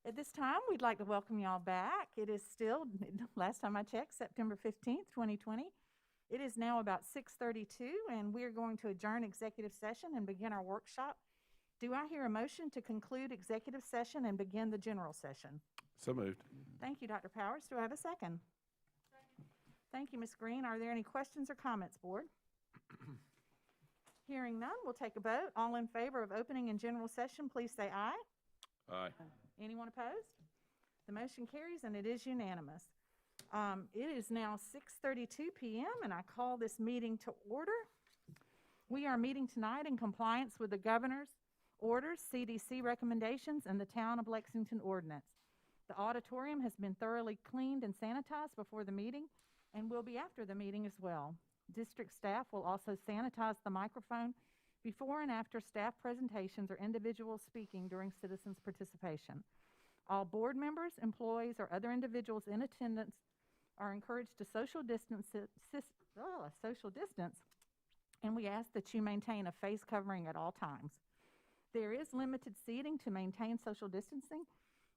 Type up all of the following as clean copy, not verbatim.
At this time, we'd like to welcome y'all back. It is still, last time I checked, September 15th, 2020. It is now about 6:32, and we're going to adjourn executive session and begin our workshop. Do I hear a motion to conclude executive session and begin the general session? So moved. Thank you, Dr. Powers. Do I have a second? Thank you, Ms. Green. Are there any questions or comments, Board? Hearing none, we'll take a vote. All in favor of opening in general session, please say aye. Aye. Anyone opposed? The motion carries, and it is unanimous. It is now 6:32 p.m., and I call this meeting to order. We are meeting tonight in compliance with the governor's orders, CDC recommendations, and the Town of Lexington ordinance. The auditorium has been thoroughly cleaned and sanitized before the meeting, and will be after the meeting as well. District staff will also sanitize the microphone before and after staff presentations or individuals speaking during citizens' participation. All board members, employees, or other individuals in attendance are encouraged to social distance, and we ask that you maintain a face covering at all times. There is limited seating to maintain social distancing.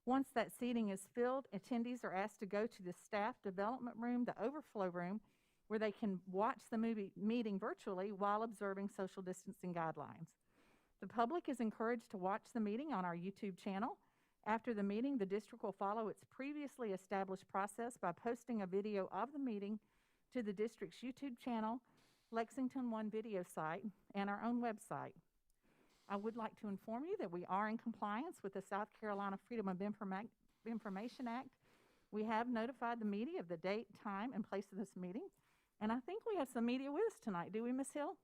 Once that seating is filled, attendees are asked to go to the staff development room, the overflow room, where they can watch the meeting virtually while observing social distancing guidelines. The public is encouraged to watch the meeting on our YouTube channel. After the meeting, the district will follow its previously established process by posting a video of the meeting to the district's YouTube channel, Lexington One video site, and our own website. I would like to inform you that we are in compliance with the South Carolina Freedom of Information Act. We have notified the media of the date, time, and place of this meeting. And I think we have some media with us tonight. Do we, Ms. Hill?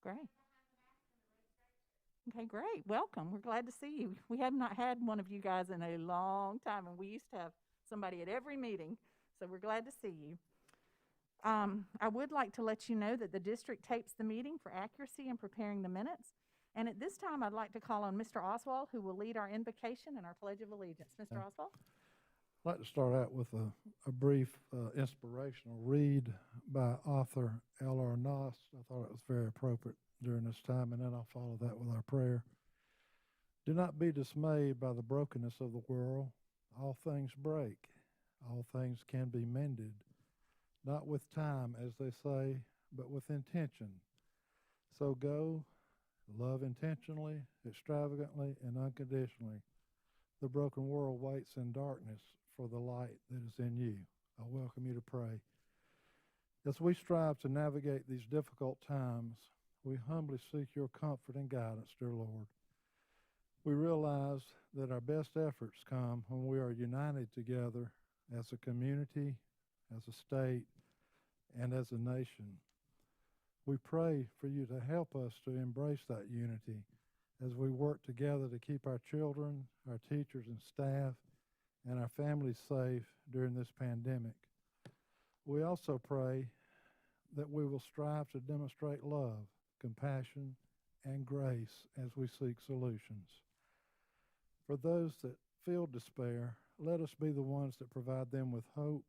Great. Okay, great. Welcome. We're glad to see you. We have not had one of you guys in a long time, and we used to have somebody at every meeting, so we're glad to see you. I would like to let you know that the district tapes the meeting for accuracy in preparing the minutes. And at this time, I'd like to call on Mr. Oswald, who will lead our invocation and our Pledge of Allegiance. Mr. Oswald? I'd like to start out with a brief inspirational read by author L.R. Noss. I thought it was very appropriate during this time, and then I'll follow that with our prayer. Do not be dismayed by the brokenness of the world. All things break. All things can be mended. Not with time, as they say, but with intention. So go, love intentionally, extravagantly, and unconditionally. The broken world waits in darkness for the light that is in you. I welcome you to pray. As we strive to navigate these difficult times, we humbly seek your comfort and guidance, dear Lord. We realize that our best efforts come when we are united together as a community, as a state, and as a nation. We pray for you to help us to embrace that unity as we work together to keep our children, our teachers and staff, and our families safe during this pandemic. We also pray that we will strive to demonstrate love, compassion, and grace as we seek solutions. For those that feel despair, let us be the ones that provide them with hope.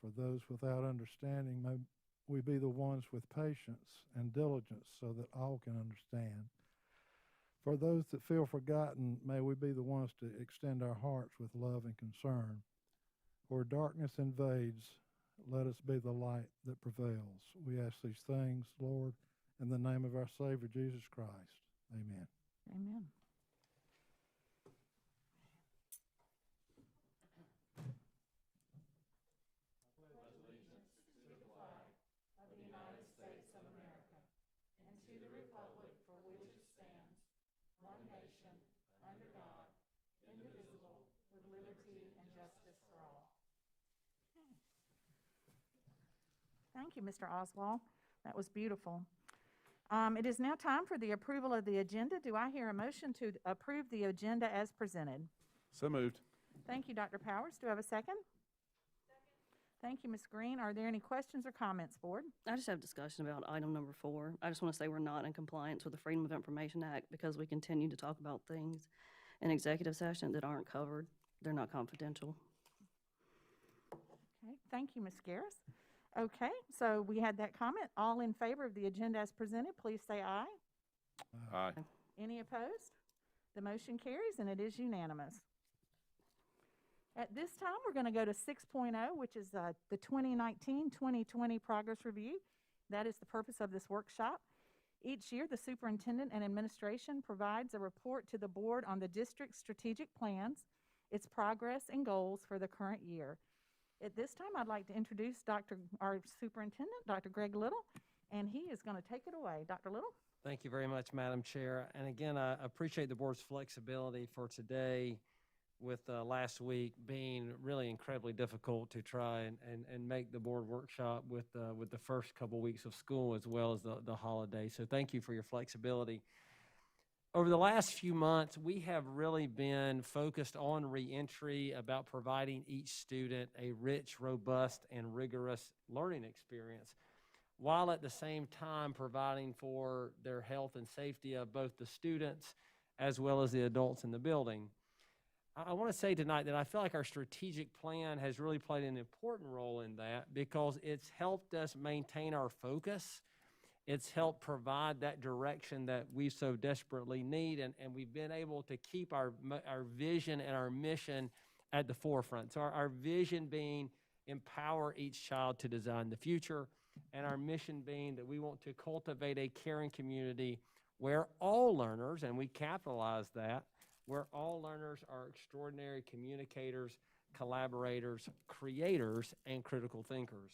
For those without understanding, may we be the ones with patience and diligence so that all can understand. For those that feel forgotten, may we be the ones to extend our hearts with love and concern. Where darkness invades, let us be the light that prevails. We ask these things, Lord, in the name of our Savior, Jesus Christ. Amen. Amen. Thank you, Mr. Oswald. That was beautiful. It is now time for the approval of the agenda. Do I hear a motion to approve the agenda as presented? So moved. Thank you, Dr. Powers. Do I have a second? Thank you, Ms. Green. Are there any questions or comments, Board? I just have discussion about item number 4. I just want to say we're not in compliance with the Freedom of Information Act because we continue to talk about things in executive session that aren't covered. They're not confidential. Okay, thank you, Ms. Garris. Okay, so we had that comment. All in favor of the agenda as presented, please say aye. Aye. Any opposed? The motion carries, and it is unanimous. At this time, we're going to go to 6.0, which is the 2019-2020 progress review. That is the purpose of this workshop. Each year, the superintendent and administration provides a report to the board on the district's strategic plans, its progress, and goals for the current year. At this time, I'd like to introduce our superintendent, Dr. Greg Little, and he is going to take it away. Dr. Little? Thank you very much, Madam Chair. And again, I appreciate the board's flexibility for today, with last week being really incredibly difficult to try and make the board workshop with the first couple weeks of school as well as the holidays. So thank you for your flexibility. Over the last few months, we have really been focused on reentry, about providing each student a rich, robust, and rigorous learning experience, while at the same time providing for their health and safety of both the students as well as the adults in the building. I want to say tonight that I feel like our strategic plan has really played an important role in that, because it's helped us maintain our focus. It's helped provide that direction that we so desperately need, and we've been able to keep our vision and our mission at the forefront. So our vision being empower each child to design the future, and our mission being that we want to cultivate a caring community where all learners, and we capitalize that, where all learners are extraordinary communicators, collaborators, creators, and critical thinkers.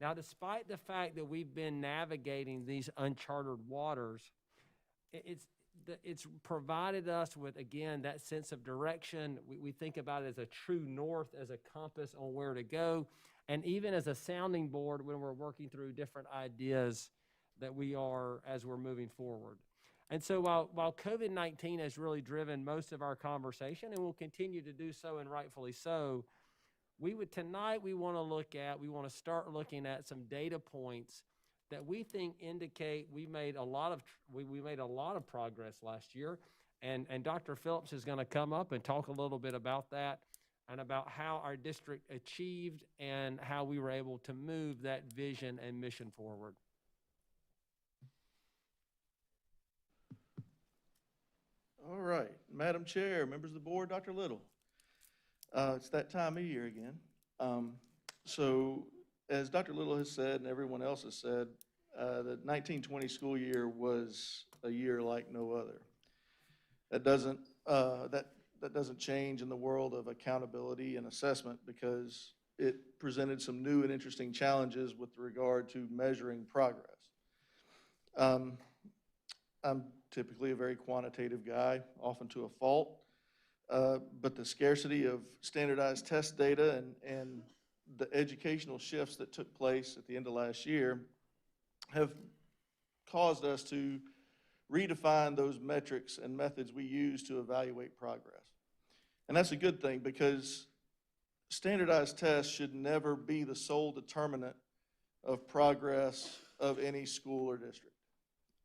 Now, despite the fact that we've been navigating these uncharted waters, it's provided us with, again, that sense of direction. We think about it as a true north, as a compass on where to go, and even as a sounding board when we're working through different ideas that we are as we're moving forward. And so while COVID-19 has really driven most of our conversation and will continue to do so, and rightfully so, we want to start looking at some data points that we think indicate we made a lot of progress last year. And Dr. Phillips is going to come up and talk a little bit about that, and about how our district achieved and how we were able to move that vision and mission forward. All right, Madam Chair, members of the board, Dr. Little. It's that time of year again. So as Dr. Little has said and everyone else has said, the 1920 school year was a year like no other. That doesn't change in the world of accountability and assessment, because it presented some new and interesting challenges with regard to measuring progress. I'm typically a very quantitative guy, often to a fault, but the scarcity of standardized test data and the educational shifts that took place at the end of last year have caused us to redefine those metrics and methods we use to evaluate progress. And that's a good thing, because standardized tests should never be the sole determinant of progress of any school or district.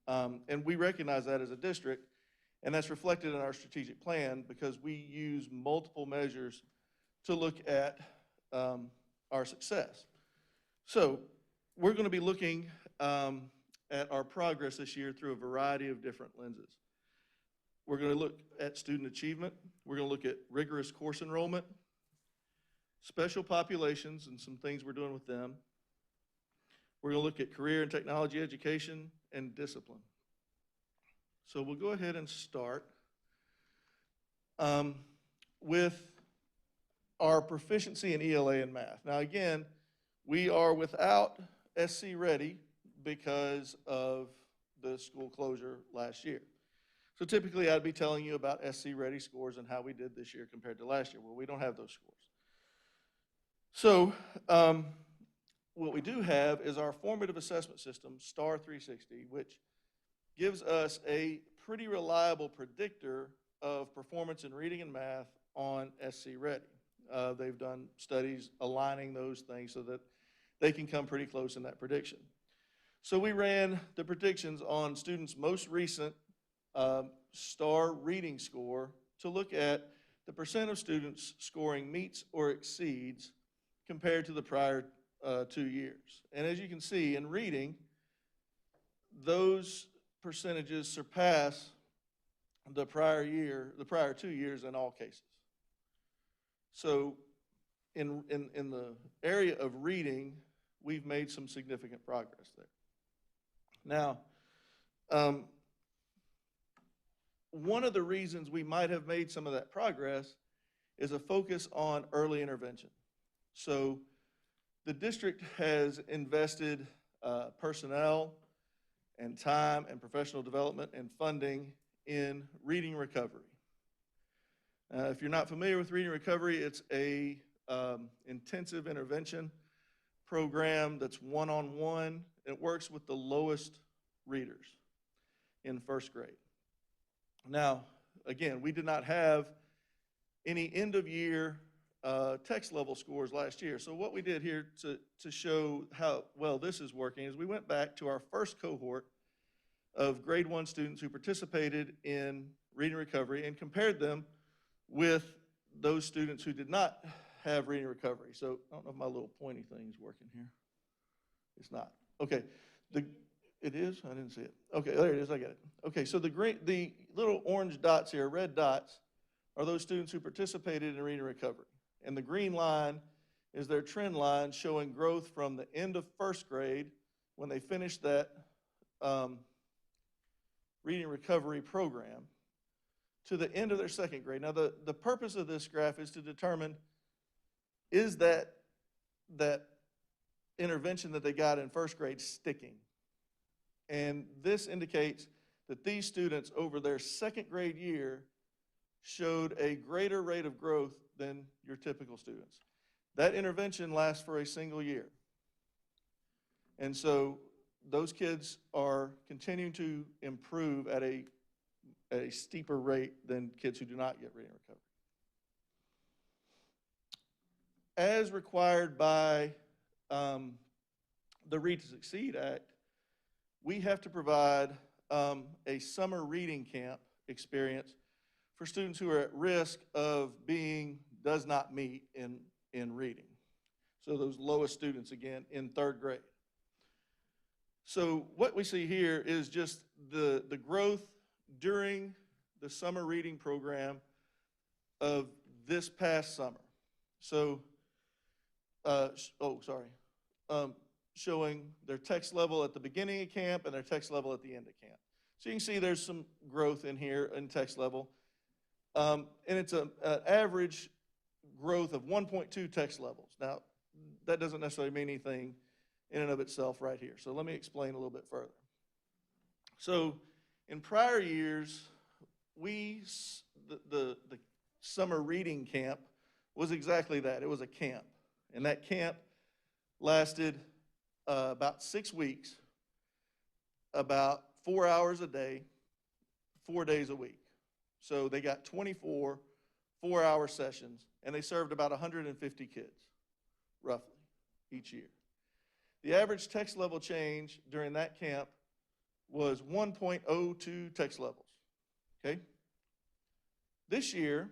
And we recognize that as a district, and that's reflected in our strategic plan, because we use multiple measures to look at our success. So we're going to be looking at our progress this year through a variety of different lenses. We're going to look at student achievement. We're going to look at rigorous course enrollment, special populations and some things we're doing with them. We're going to look at career and technology education and discipline. So we'll go ahead and start with our proficiency in ELA and math. Now again, we are without SC Ready because of the school closure last year. So typically I'd be telling you about SC Ready scores and how we did this year compared to last year. Well, we don't have those scores. So what we do have is our formative assessment system, STAR 360, which gives us a pretty reliable predictor of performance in reading and math on SC Ready. They've done studies aligning those things so that they can come pretty close in that prediction. So we ran the predictions on students' most recent STAR reading score to look at the percent of students scoring meets or exceeds compared to the prior 2 years. And as you can see in reading, those percentages surpass the prior 2 years in all cases. So in the area of reading, we've made some significant progress there. Now, one of the reasons we might have made some of that progress is a focus on early intervention. So the district has invested personnel and time and professional development and funding in reading recovery. If you're not familiar with reading recovery, it's a intensive intervention program that's one-on-one. It works with the lowest readers in first grade. Now, again, we did not have any end-of-year text level scores last year. So what we did here to show how well this is working is we went back to our first cohort of grade 1 students who participated in reading recovery and compared them with those students who did not have reading recovery. So I don't know if my little pointy thing is working here. It's not. Okay. It is? I didn't see it. Okay, there it is. I got it. Okay, so the little orange dots here, red dots, are those students who participated in reading recovery. And the green line is their trend line showing growth from the end of first grade when they finished that reading recovery program to the end of their second grade. Now, the purpose of this graph is to determine, is that intervention that they got in first grade sticking? And this indicates that these students over their second grade year showed a greater rate of growth than your typical students. That intervention lasts for a single year. And so those kids are continuing to improve at a steeper rate than kids who do not get reading recovery. As required by the Read to Succeed Act, we have to provide a summer reading camp experience for students who are at risk of being does not meet in reading. So those lowest students, again, in third grade. So what we see here is just the growth during the summer reading program of this past summer. So, showing their text level at the beginning of camp and their text level at the end of camp. So you can see there's some growth in here in text level. And it's an average growth of 1.2 text levels. Now, that doesn't necessarily mean anything in and of itself right here. So let me explain a little bit further. So in prior years, the summer reading camp was exactly that. It was a camp. And that camp lasted about 6 weeks, about 4 hours a day, 4 days a week. So they got 24 4-hour sessions, and they served about 150 kids, roughly, each year. The average text level change during that camp was 1.02 text levels, okay? This year,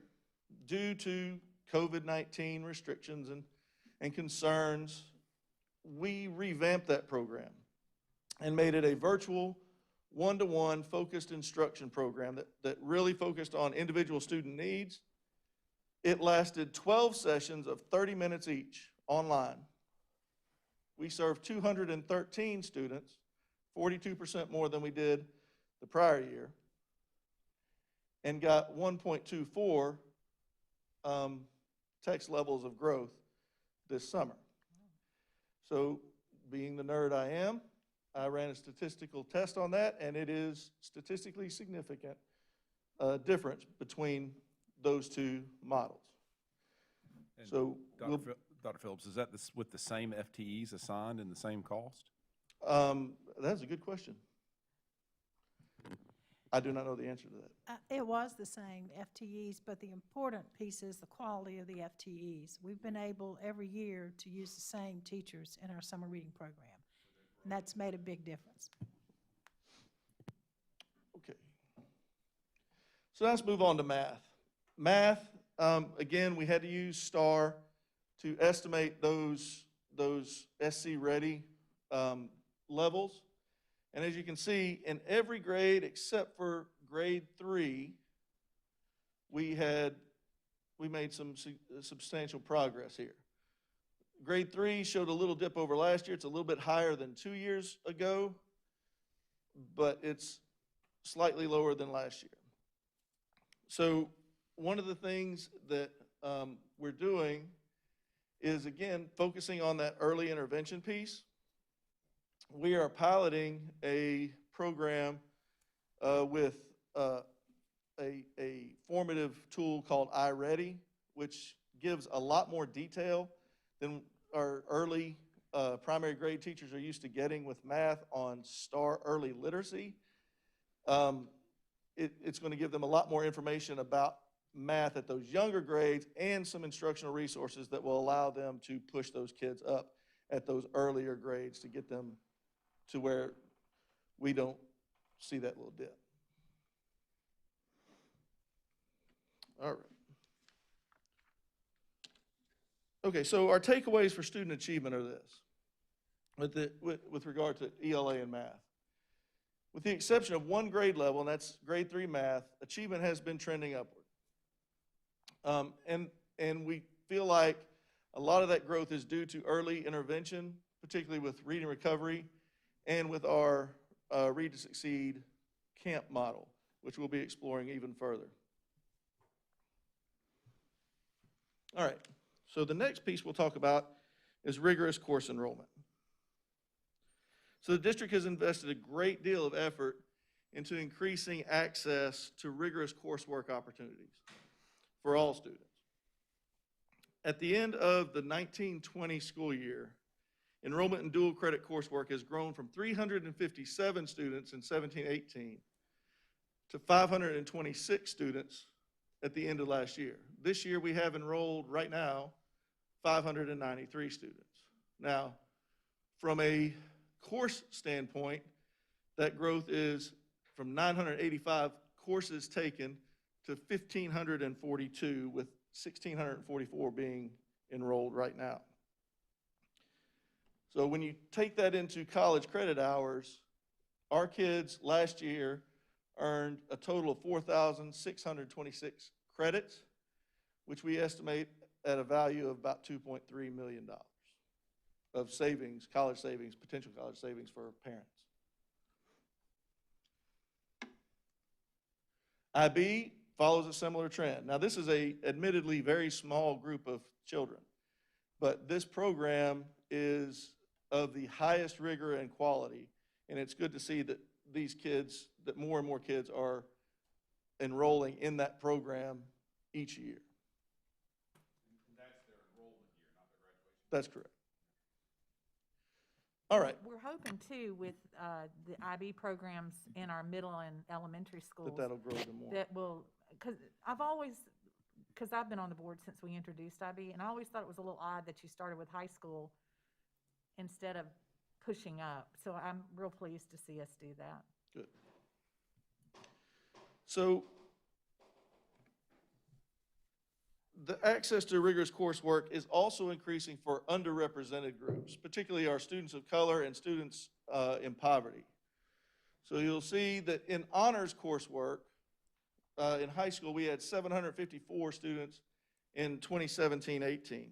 due to COVID-19 restrictions and concerns, we revamped that program and made it a virtual one-to-one focused instruction program that really focused on individual student needs. It lasted 12 sessions of 30 minutes each online. We served 213 students, 42% more than we did the prior year, and got 1.24 text levels of growth this summer. So, being the nerd I am, I ran a statistical test on that, and it is statistically significant difference between those two models. And So, Dr. Phillips, is that with the same FTEs assigned and the same cost? That's a good question. I do not know the answer to that. It was the same FTEs, but the important piece is the quality of the FTEs. We've been able every year to use the same teachers in our summer reading program, and that's made a big difference. Okay. So let's move on to math. Math, again, we had to use STAR to estimate those those SC ready levels. And as you can see, in every grade except for grade 3, we made some substantial progress here. Grade 3 showed a little dip over last year. It's a little bit higher than 2 years ago, but it's slightly lower than last year. So one of the things that we're doing is, again, focusing on that early intervention piece. We are piloting a program with a formative tool called iReady, which gives a lot more detail than our early primary grade teachers are used to getting with math on STAR early literacy. It's going to give them a lot more information about math at those younger grades and some instructional resources that will allow them to push those kids up at those earlier grades to get them to where we don't see that little dip. All right. Okay, so our takeaways for student achievement are this, with regard to ELA and math. With the exception of one grade level, and that's grade 3 math, achievement has been trending upward. And we feel like a lot of that growth is due to early intervention, particularly with reading recovery and with our Read to Succeed camp model, which we'll be exploring even further. All right, so the next piece we'll talk about is rigorous course enrollment. So the district has invested a great deal of effort into increasing access to rigorous coursework opportunities for all students. At the end of the 1920 school year, enrollment in dual credit coursework has grown from 357 students in 17-18 to 526 students at the end of last year. This year we have enrolled right now 593 students. Now, from a course standpoint, that growth is from 985 courses taken to 1,542, with 1,644 being enrolled right now. So when you take that into college credit hours, our kids last year earned a total of 4,626 credits, which we estimate at a value of about $2.3 million of savings, college savings, potential college savings for parents. IB follows a similar trend. Now, this is a admittedly very small group of children, but this program is of the highest rigor and quality, and it's good to see that these kids, that more and more kids are enrolling in that program each year. And that's their enrollment year, not their graduation? That's correct. All right. We're hoping too, with the IB programs in our middle and elementary schools, That'll grow even more. that will, because I've been on the board since we introduced IB, and I always thought it was a little odd that you started with high school instead of pushing up. So I'm real pleased to see us do that. Good. So the access to rigorous coursework is also increasing for underrepresented groups, particularly our students of color and students in poverty. So you'll see that in honors coursework, in high school, we had 754 students in 2017-18.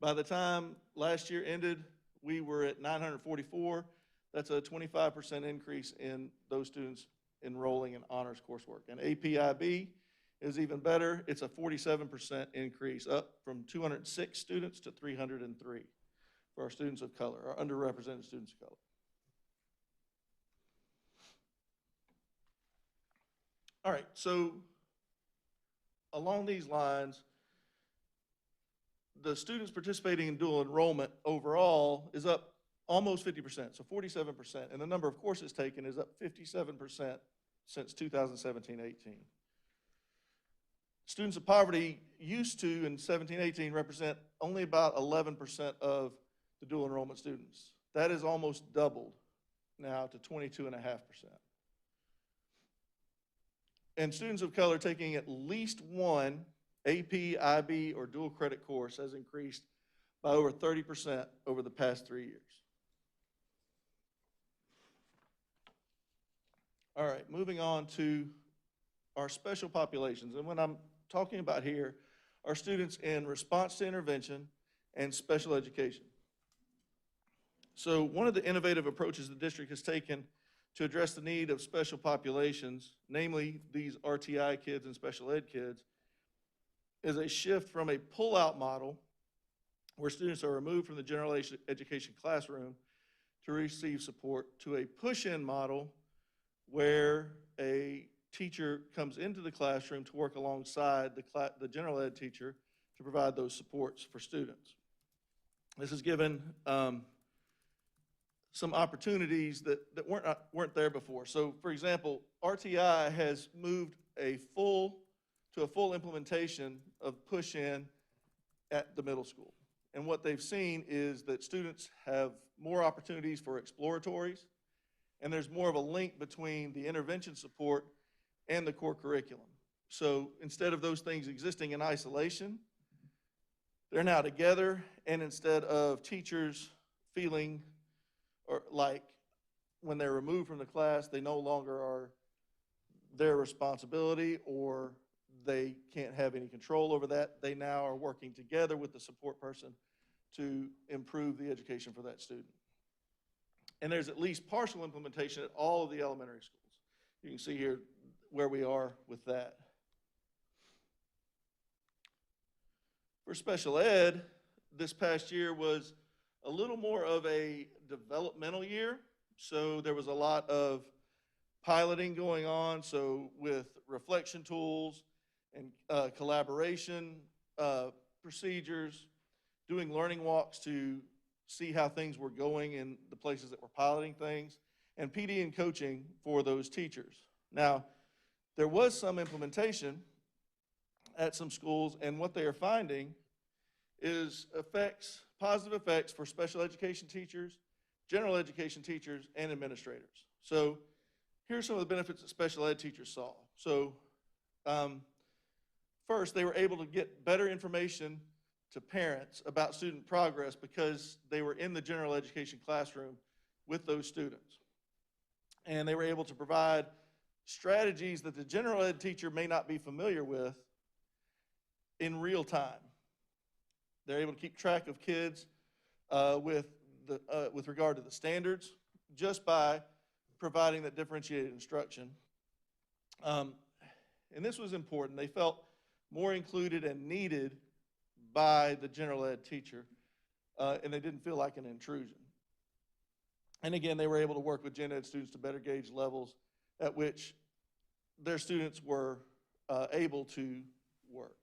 By the time last year ended, we were at 944. That's a 25% increase in those students enrolling in honors coursework. And APIB is even better. It's a 47% increase, up from 206 students to 303 for our students of color, our underrepresented students of color. All right, so along these lines, the students participating in dual enrollment overall is up almost 50%, so 47%, and the number of courses taken is up 57% since 2017-18. Students of poverty used to, in 17-18, represent only about 11% of the dual enrollment students. That is almost doubled now to 22.5%. And students of color taking at least one AP, IB, or dual credit course has increased by over 30% over the past 3 years. All right, moving on to our special populations. And when I'm talking about here are students in response to intervention and special education. So one of the innovative approaches the district has taken to address the need of special populations, namely these RTI kids and special ed kids, is a shift from a pull-out model where students are removed from the general education classroom to receive support to a push-in model where a teacher comes into the classroom to work alongside the general ed teacher to provide those supports for students. This has given some opportunities that weren't there before. So, for example, RTI has moved to a full implementation of push-in at the middle school. And what they've seen is that students have more opportunities for exploratories, and there's more of a link between the intervention support and the core curriculum. So instead of those things existing in isolation, they're now together, and instead of teachers feeling or like when they're removed from the class, they no longer are their responsibility or they can't have any control over that, they now are working together with the support person to improve the education for that student. And there's at least partial implementation at all of the elementary schools. You can see here where we are with that. For special ed, this past year was a little more of a developmental year. So there was a lot of piloting going on. So with reflection tools and collaboration procedures, doing learning walks to see how things were going in the places that were piloting things, and PD and coaching for those teachers. Now, there was some implementation at some schools, and what they are finding is positive effects for special education teachers, general education teachers, and administrators. So here's some of the benefits that special ed teachers saw. So first, they were able to get better information to parents about student progress because they were in the general education classroom with those students. And they were able to provide strategies that the general ed teacher may not be familiar with in real time. They're able to keep track of kids with regard to the standards just by providing that differentiated instruction. And this was important. They felt more included and needed by the general ed teacher, and they didn't feel like an intrusion. And again, they were able to work with gen ed students to better gauge levels at which their students were able to work.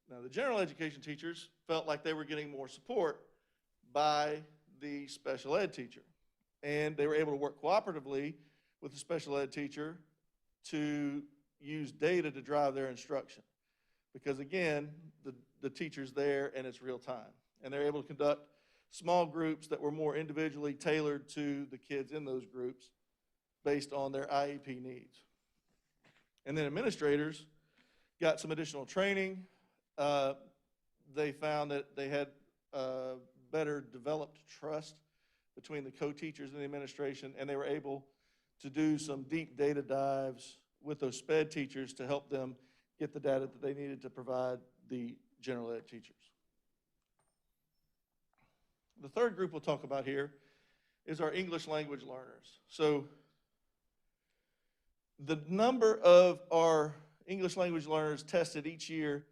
Now, the general education teachers felt like they were getting more support by the special ed teacher, and they were able to work cooperatively with the special ed teacher to use data to drive their instruction. Because again, the teacher's there and it's real time. And they're able to conduct small groups that were more individually tailored to the kids in those groups based on their IEP needs. And then administrators got some additional training. They found that they had better developed trust between the co-teachers and the administration, and they were able to do some deep data dives with those SPED teachers to help them get the data that they needed to provide the general ed teachers. The third group we'll talk about here is our English language learners. So the number of our English language learners tested each year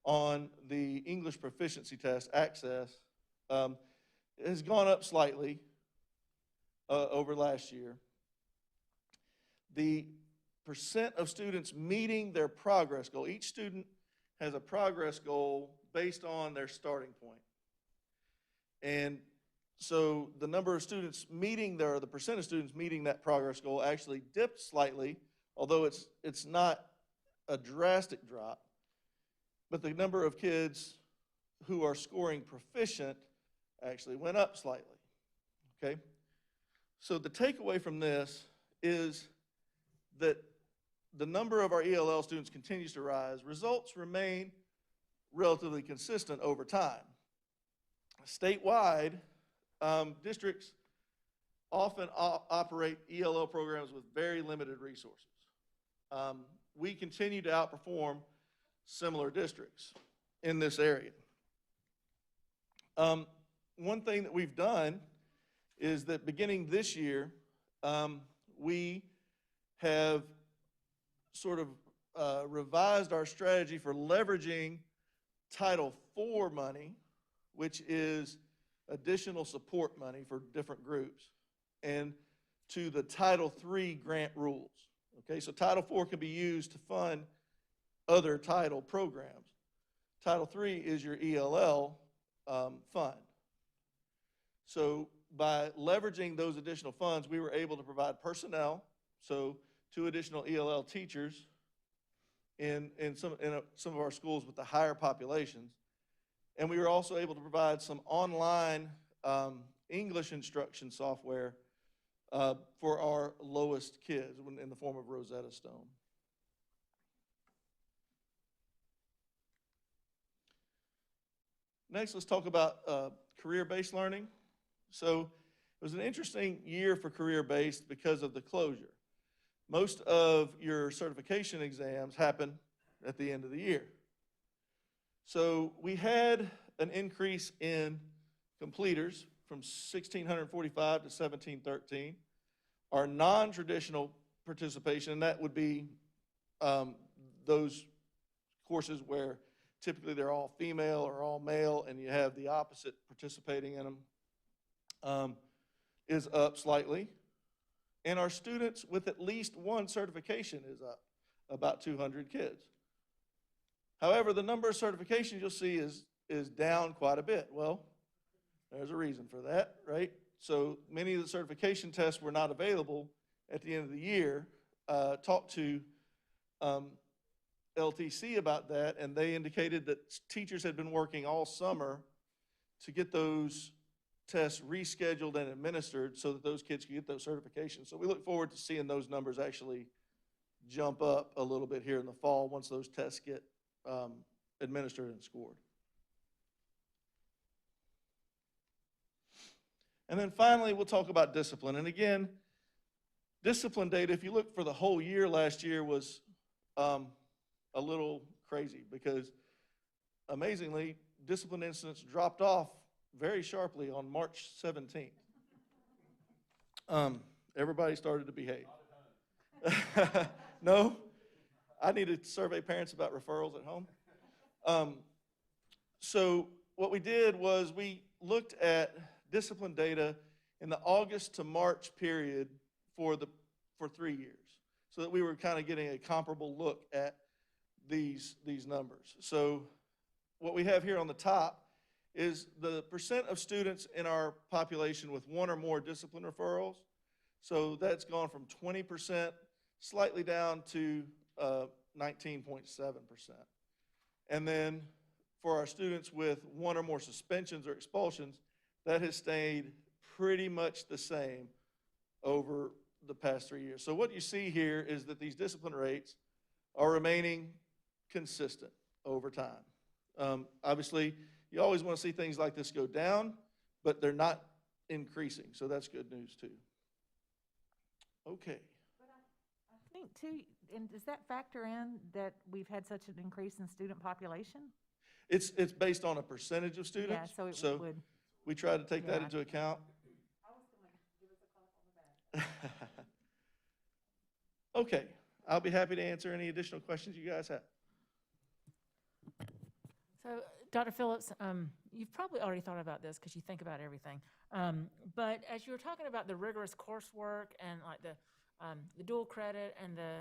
on the English proficiency test, Access, has gone up slightly over last year. The percent of students meeting their progress goal, each student has a progress goal based on their starting point. And so the number of students meeting the percent of students meeting that progress goal actually dipped slightly, although it's not a drastic drop. But the number of kids who are scoring proficient actually went up slightly, okay? So the takeaway from this is that the number of our ELL students continues to rise. Results remain relatively consistent over time. Statewide, districts often operate ELL programs with very limited resources. We continue to outperform similar districts in this area. One thing that we've done is that beginning this year, we have sort of revised our strategy for leveraging Title IV money, which is additional support money for different groups, and to the Title III grant rules. Okay, so Title IV can be used to fund other title programs. Title III is your ELL fund. So by leveraging those additional funds, we were able to provide personnel, so 2 additional ELL teachers in some of our schools with the higher populations. And we were also able to provide some online English instruction software for our lowest kids in the form of Rosetta Stone. Next, let's talk about career-based learning. So it was an interesting year for career-based because of the closure. Most of your certification exams happen at the end of the year. So we had an increase in completers from 1,645 to 1,713. Our non-traditional participation, and that would be those courses where typically they're all female or all male, and you have the opposite participating in them, is up slightly. And our students with at least one certification is up, about 200 kids. However, the number of certifications you'll see is down quite a bit. Well, there's a reason for that, right? So many of the certification tests were not available at the end of the year. Talked to LTC about that, and they indicated that teachers had been working all summer to get those tests rescheduled and administered so that those kids could get those certifications. So we look forward to seeing those numbers actually jump up a little bit here in the fall once those tests get administered and scored. And then finally, we'll talk about discipline. And again, discipline data, if you look for the whole year last year, was a little crazy because amazingly, discipline incidents dropped off very sharply on March 17th. Everybody started to behave. No, I need to survey parents about referrals at home. So what we did was we looked at discipline data in the August to March period for 3 years, so that we were kind of getting a comparable look at these numbers. So what we have here on the top is the percent of students in our population with one or more discipline referrals. So that's gone from 20% slightly down to 19.7%. And then for our students with one or more suspensions or expulsions, that has stayed pretty much the same over the past 3 years. So what you see here is that these discipline rates are remaining consistent over time. Obviously, you always want to see things like this go down, but they're not increasing, so that's good news too. Okay. But I think too, and does that factor in that we've had such an increase in student population? It's based on a percentage of students. Yeah, so it would. We try to take that Yeah. into account. I was going to give us a clap on the back. Okay, I'll be happy to answer any additional questions you guys have. So, Dr. Phillips, you've probably already thought about this because you think about everything. But as you were talking about the rigorous coursework and like the dual credit and the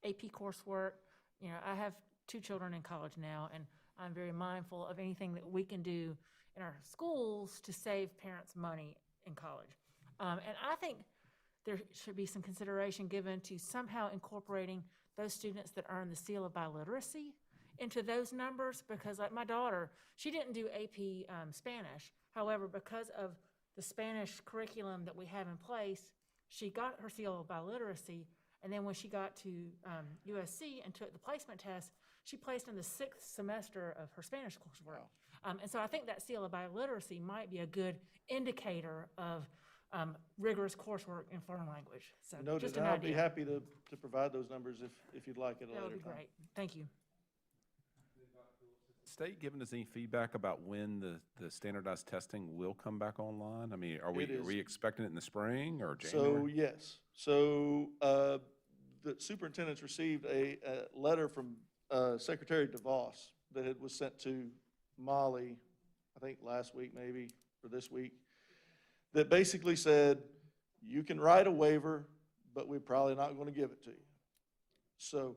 AP coursework, you know, I have 2 children in college now, and I'm very mindful of anything that we can do in our schools to save parents money in college. And I think there should be some consideration given to somehow incorporating those students that earn the seal of biliteracy into those numbers, because like my daughter, she didn't do AP Spanish. However, because of the Spanish curriculum that we have in place, she got her seal of biliteracy, and then when she got to USC and took the placement test, she placed in the 6th semester of her Spanish coursework. And so I think that seal of biliteracy might be a good indicator of rigorous coursework in foreign language. So Noted, just and an I'll be idea. happy to provide those numbers if you'd like at a That would later be time. great. Thank you. State giving us any feedback about when the standardized testing will come back online? I mean, are It is. we expecting it in the spring or So, January? yes. So, the superintendent's received a letter from Secretary DeVos that it was sent to Molly, I think last week maybe, or this week, that basically said, you can write a waiver, but we're probably not going to give it to you. So,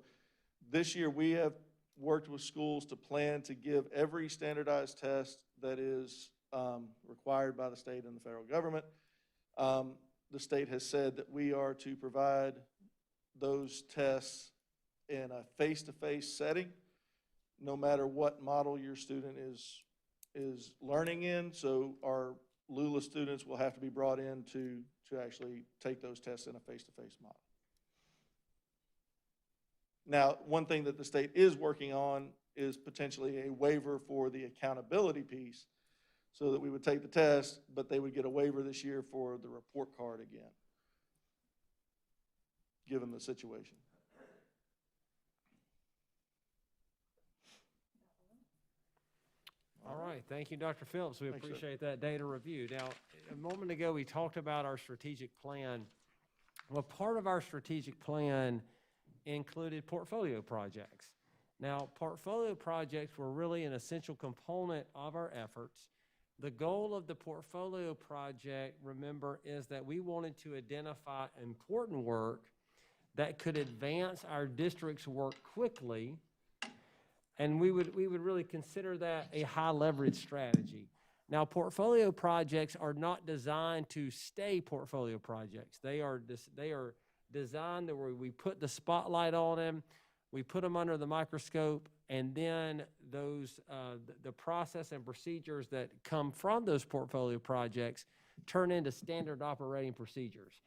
this year we have worked with schools to plan to give every standardized test that is required by the state and the federal government. The state has said that we are to provide those tests in a face-to-face setting, no matter what model your student is learning in. So our Lula students will have to be brought in to actually take those tests in a face-to-face model. Now, one thing that the state is working on is potentially a waiver for the accountability piece, so that we would take the test, but they would get a waiver this year for the report card again, given the situation. All right, thank you, Dr. Phillips. We Thanks, sir. appreciate that data review. Now, a moment ago, we talked about our strategic plan. Well, part of our strategic plan included portfolio projects. Now, portfolio projects were really an essential component of our efforts. The goal of the portfolio project, remember, is that we wanted to identify important work that could advance our district's work quickly, and we would really consider that a high leverage strategy. Now, portfolio projects are not designed to stay portfolio projects. They are designed where we put the spotlight on them, we put them under the microscope, and then those the process and procedures that come from those portfolio projects turn into standard operating procedures.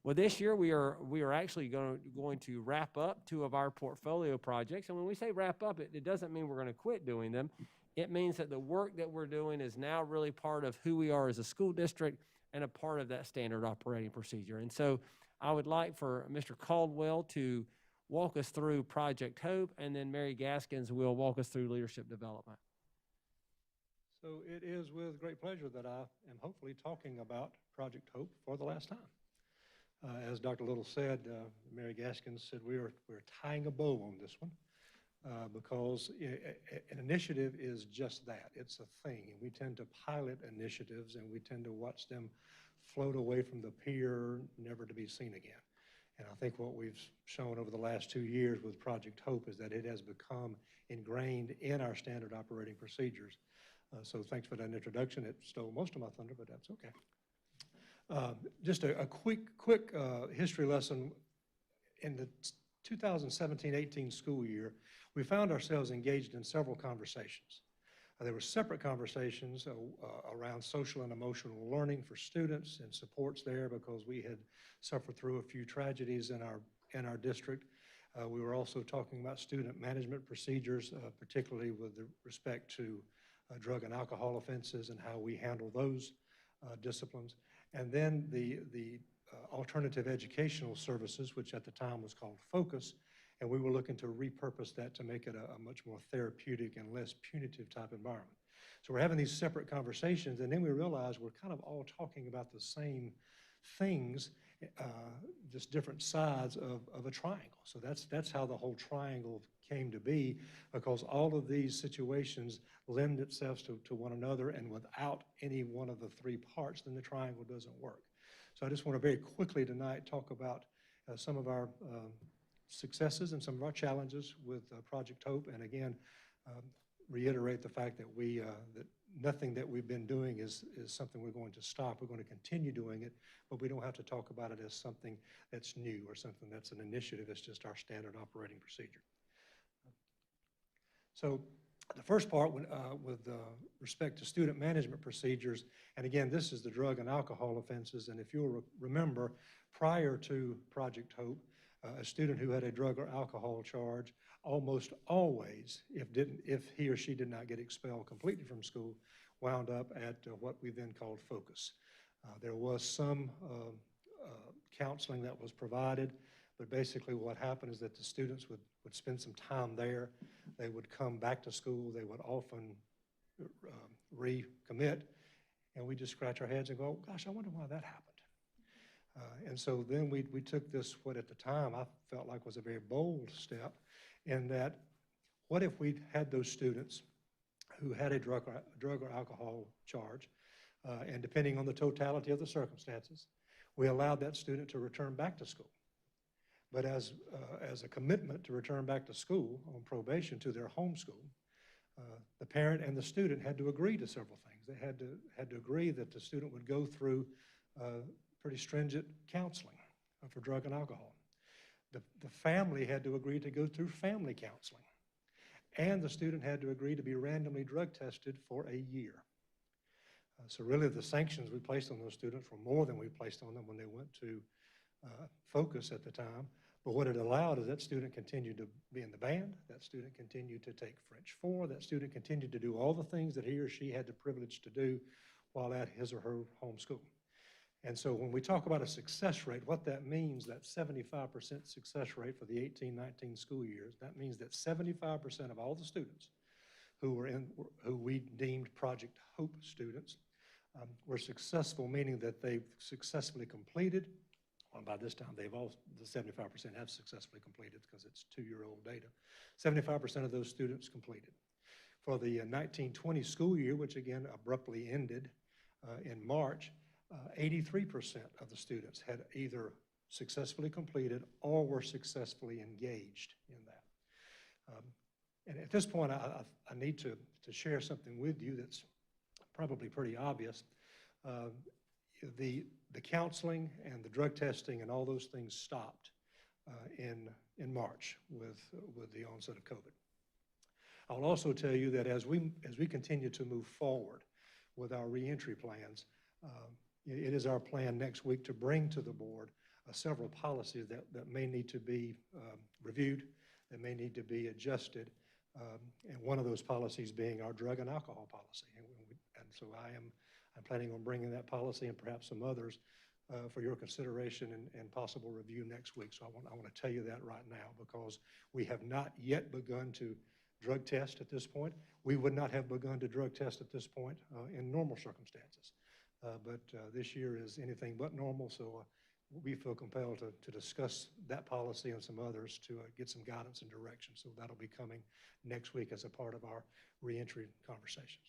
Well, this year we are actually going to wrap up 2 of our portfolio projects, and when we say wrap up, it doesn't mean we're going to quit doing them. It means that the work that we're doing is now really part of who we are as a school district and a part of that standard operating procedure. And so I would like for Mr. Caldwell to walk us through Project Hope, and then Mary Gaskins will walk us through leadership development. So it is with great pleasure that I am hopefully talking about Project Hope for the last time. As Dr. Little said, Mary Gaskins said we're tying a bow on this one because an initiative is just that. It's a thing, and we tend to pilot initiatives, and we tend to watch them float away from the pier, never to be seen again. And I think what we've shown over the last 2 years with Project Hope is that it has become ingrained in our standard operating procedures. So thanks for that introduction. It stole most of my thunder, but that's okay. Just a quick history lesson. In the 2017-18 school year, we found ourselves engaged in several conversations. There were separate conversations around social and emotional learning for students and supports there because we had suffered through a few tragedies in our district. We were also talking about student management procedures, particularly with respect to drug and alcohol offenses and how we handle those disciplines. And then the alternative educational services, which at the time was called Focus, and we were looking to repurpose that to make it a much more therapeutic and less punitive type environment. So we're having these separate conversations, and then we realize we're kind of all talking about the same things, just different sides of a triangle. So that's how the whole triangle came to be, because all of these situations lend itself to one another, and without any one of the 3 parts, then the triangle doesn't work. So I just want to very quickly tonight talk about some of our successes and some of our challenges with Project Hope, and again, reiterate the fact that that nothing that we've been doing is something we're going to stop. We're going to continue doing it, but we don't have to talk about it as something that's new or something that's an initiative. It's just our standard operating procedure. So the first part with respect to student management procedures, and again, this is the drug and alcohol offenses, and if you'll remember, prior to Project Hope, a student who had a drug or alcohol charge almost always, if he or she did not get expelled completely from school, wound up at what we then called focus. There was some counseling that was provided, but basically what happened is that the students would spend some time there. They would come back to school. They would often recommit, and we just scratch our heads and go, gosh, I wonder why that happened. And so then we took this, what at the time I felt like was a very bold step, in that what if we had those students who had a drug or alcohol charge, and depending on the totality of the circumstances, we allowed that student to return back to school. But as a commitment to return back to school on probation to their home school, the parent and the student had to agree to several things. They had to agree that the student would go through pretty stringent counseling for drug and alcohol. The family had to agree to go through family counseling. And the student had to agree to be randomly drug tested for a year. So really the sanctions we placed on those students were more than we placed on them when they went to focus at the time. But what it allowed is that student continued to be in the band, that student continued to take French 4, that student continued to do all the things that he or she had the privilege to do while at his or her home school. And so when we talk about a success rate, what that means, that 75% success rate for the 18-19 school years, that means that 75% of all the students who we deemed Project Hope students were successful, meaning that they've successfully completed. Well, by this time, the 75% have successfully completed because it's 2-year-old data. 75% of those students completed. For the 1920 school year, which again abruptly ended in March, 83% of the students had either successfully completed or were successfully engaged in that. And at this point, I need to share something with you that's probably pretty obvious. The counseling and the drug testing and all those things stopped in March with the onset of COVID. I'll also tell you that as we continue to move forward with our reentry plans, it is our plan next week to bring to the board several policies that may need to be reviewed, that may need to be adjusted, and one of those policies being our drug and alcohol policy. And so I'm planning on bringing that policy and perhaps some others for your consideration and possible review next week. So I want to tell you that right now, because we have not yet begun to drug test at this point. We would not have begun to drug test at this point in normal circumstances. But this year is anything but normal, so we feel compelled to discuss that policy and some others to get some guidance and direction. So that'll be coming next week as a part of our reentry conversations.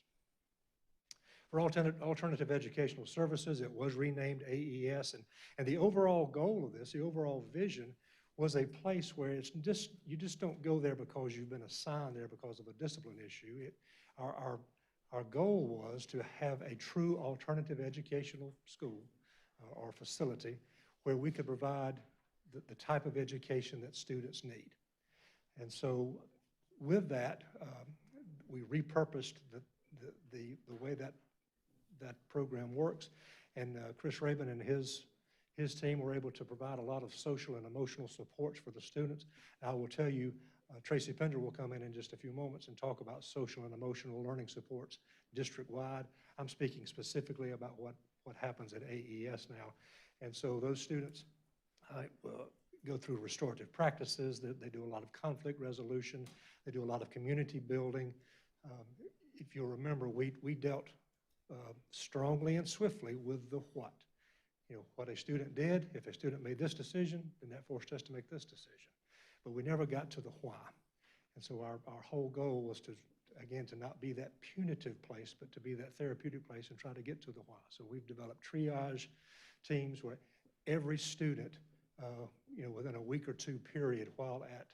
For alternative educational services, it was renamed AES, and the overall goal of this, the overall vision, was a place where you just don't go there because you've been assigned there because of a discipline issue. Our goal was to have a true alternative educational school or facility where we could provide the type of education that students need. And so with that, we repurposed the way that program works, and Chris Rabin and his team were able to provide a lot of social and emotional supports for the students. I will tell you, Tracy Pender will come in just a few moments and talk about social and emotional learning supports district-wide. I'm speaking specifically about what happens at AES now. And so those students go through restorative practices. They do a lot of conflict resolution. They do a lot of community building. If you'll remember, we dealt strongly and swiftly with the what. What a student did. If a student made this decision, then that forced us to make this decision. But we never got to the why. And so our whole goal was to not be that punitive place, but to be that therapeutic place and try to get to the why. So we've developed triage teams where every student, within a week or two period while at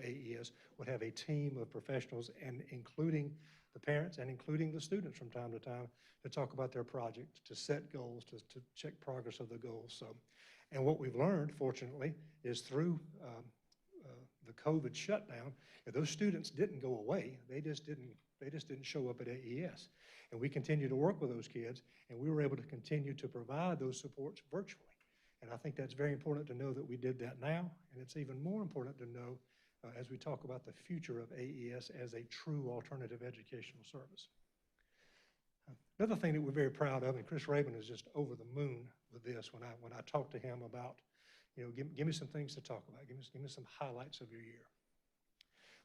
AES would have a team of professionals, and including the parents and including the students from time to time, to talk about their project, to set goals, to check progress of the goals. So, and what we've learned, fortunately, is through the COVID shutdown, those students didn't go away. They just didn't show up at AES. And we continue to work with those kids, and we were able to continue to provide those supports virtually. And I think that's very important to know that we did that now, and it's even more important to know as we talk about the future of AES as a true alternative educational service. Another thing that we're very proud of, and Chris Rabin is just over the moon with this when I talked to him about, give me some things to talk about, give me some highlights of your year.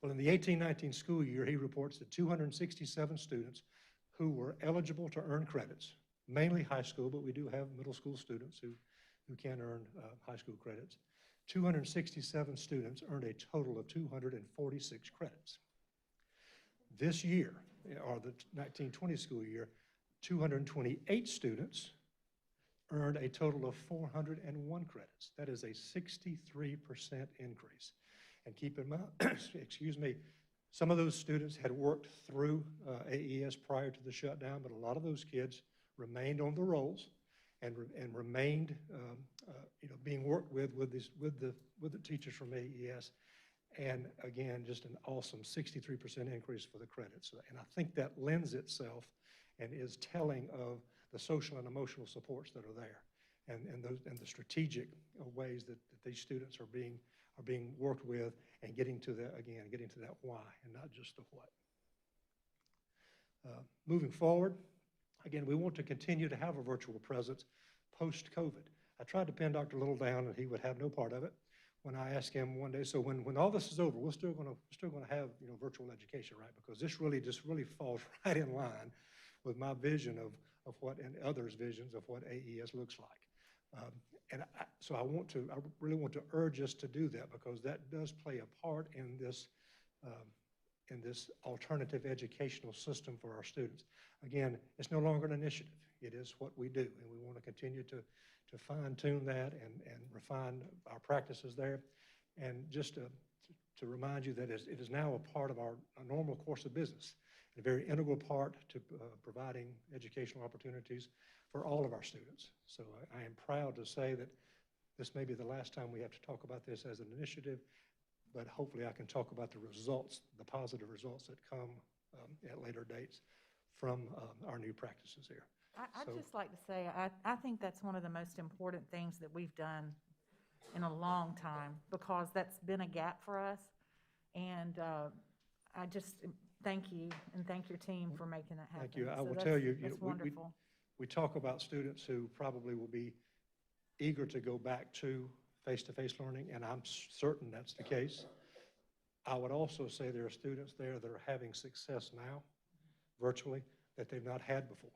Well, in the 18-19 school year, he reports that 267 students who were eligible to earn credits, mainly high school, but we do have middle school students who can earn high school credits. 267 students earned a total of 246 credits. This year, or the 19-20 school year, 228 students earned a total of 401 credits. That is a 63% increase. And keep in mind, excuse me, some of those students had worked through AES prior to the shutdown, but a lot of those kids remained on the rolls and remained being worked with the teachers from AES. And again, just an awesome 63% increase for the credits. And I think that lends itself and is telling of the social and emotional supports that are there, and the strategic ways that these students are being worked with, and getting to that why and not just the what. Moving forward, again, we want to continue to have a virtual presence post-COVID. I tried to pin Dr. Little down, and he would have no part of it. When I asked him one day, so when all this is over, we're still going to have virtual education, right? Because this really falls right in line with my vision of what, and others' visions of what AES looks like. So I really want to urge us to do that, because that does play a part in this alternative educational system for our students. Again, it's no longer an initiative. It is what we do, and we want to continue to fine-tune that and refine our practices there. And just to remind you that it is now a part of our normal course of business, a very integral part to providing educational opportunities for all of our students. So I am proud to say that this may be the last time we have to talk about this as an initiative, but hopefully I can talk about the results, the positive results that come at later dates from our new practices here. I'd just like to say, I think that's one of the most important things that we've done in a long time, because that's been a gap for us. And I just thank you, and thank your team for making that happen. Thank you. I So will that's- tell you, that's wonderful. we talk about students who probably will be eager to go back to face-to-face learning, and I'm certain that's the case. I would also say there are students there that are having success now, virtually, that they've not had before.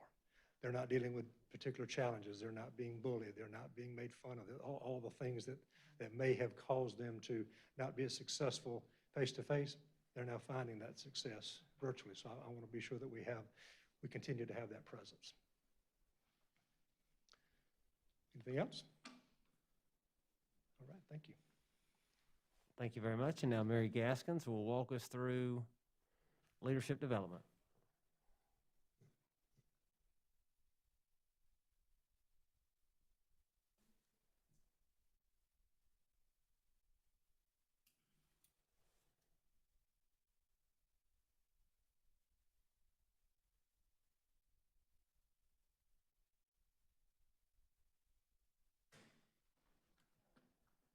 They're not dealing with particular challenges. They're not being bullied. They're not being made fun of. All the things that may have caused them to not be as successful face-to-face, they're now finding that success virtually. So I want to be sure that we continue to have that presence. Anything else? All right, thank you. Thank you very much. And now Mary Gaskins will walk us through leadership development.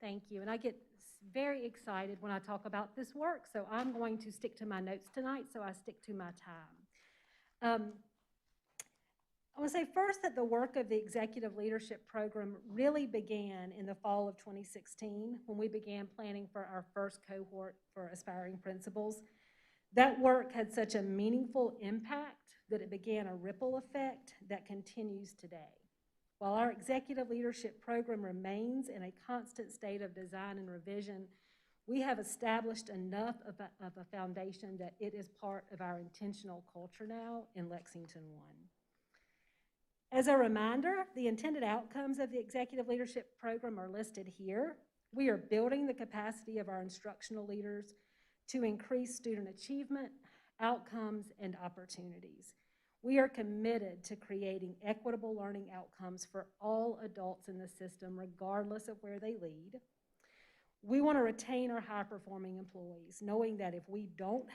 Thank you. And I get very excited when I talk about this work, so I'm going to stick to my notes tonight, so I stick to my time. I want to say first that the work of the Executive Leadership Program really began in the fall of 2016, when we began planning for our first cohort for aspiring principals. That work had such a meaningful impact that it began a ripple effect that continues today. While our Executive Leadership Program remains in a constant state of design and revision, we have established enough of a foundation that it is part of our intentional culture now in Lexington 1. As a reminder, the intended outcomes of the Executive Leadership Program are listed here. We are building the capacity of our instructional leaders to increase student achievement, outcomes, and opportunities. We are committed to creating equitable learning outcomes for all adults in the system, regardless of where they lead. We want to retain our high-performing employees, knowing that if we don't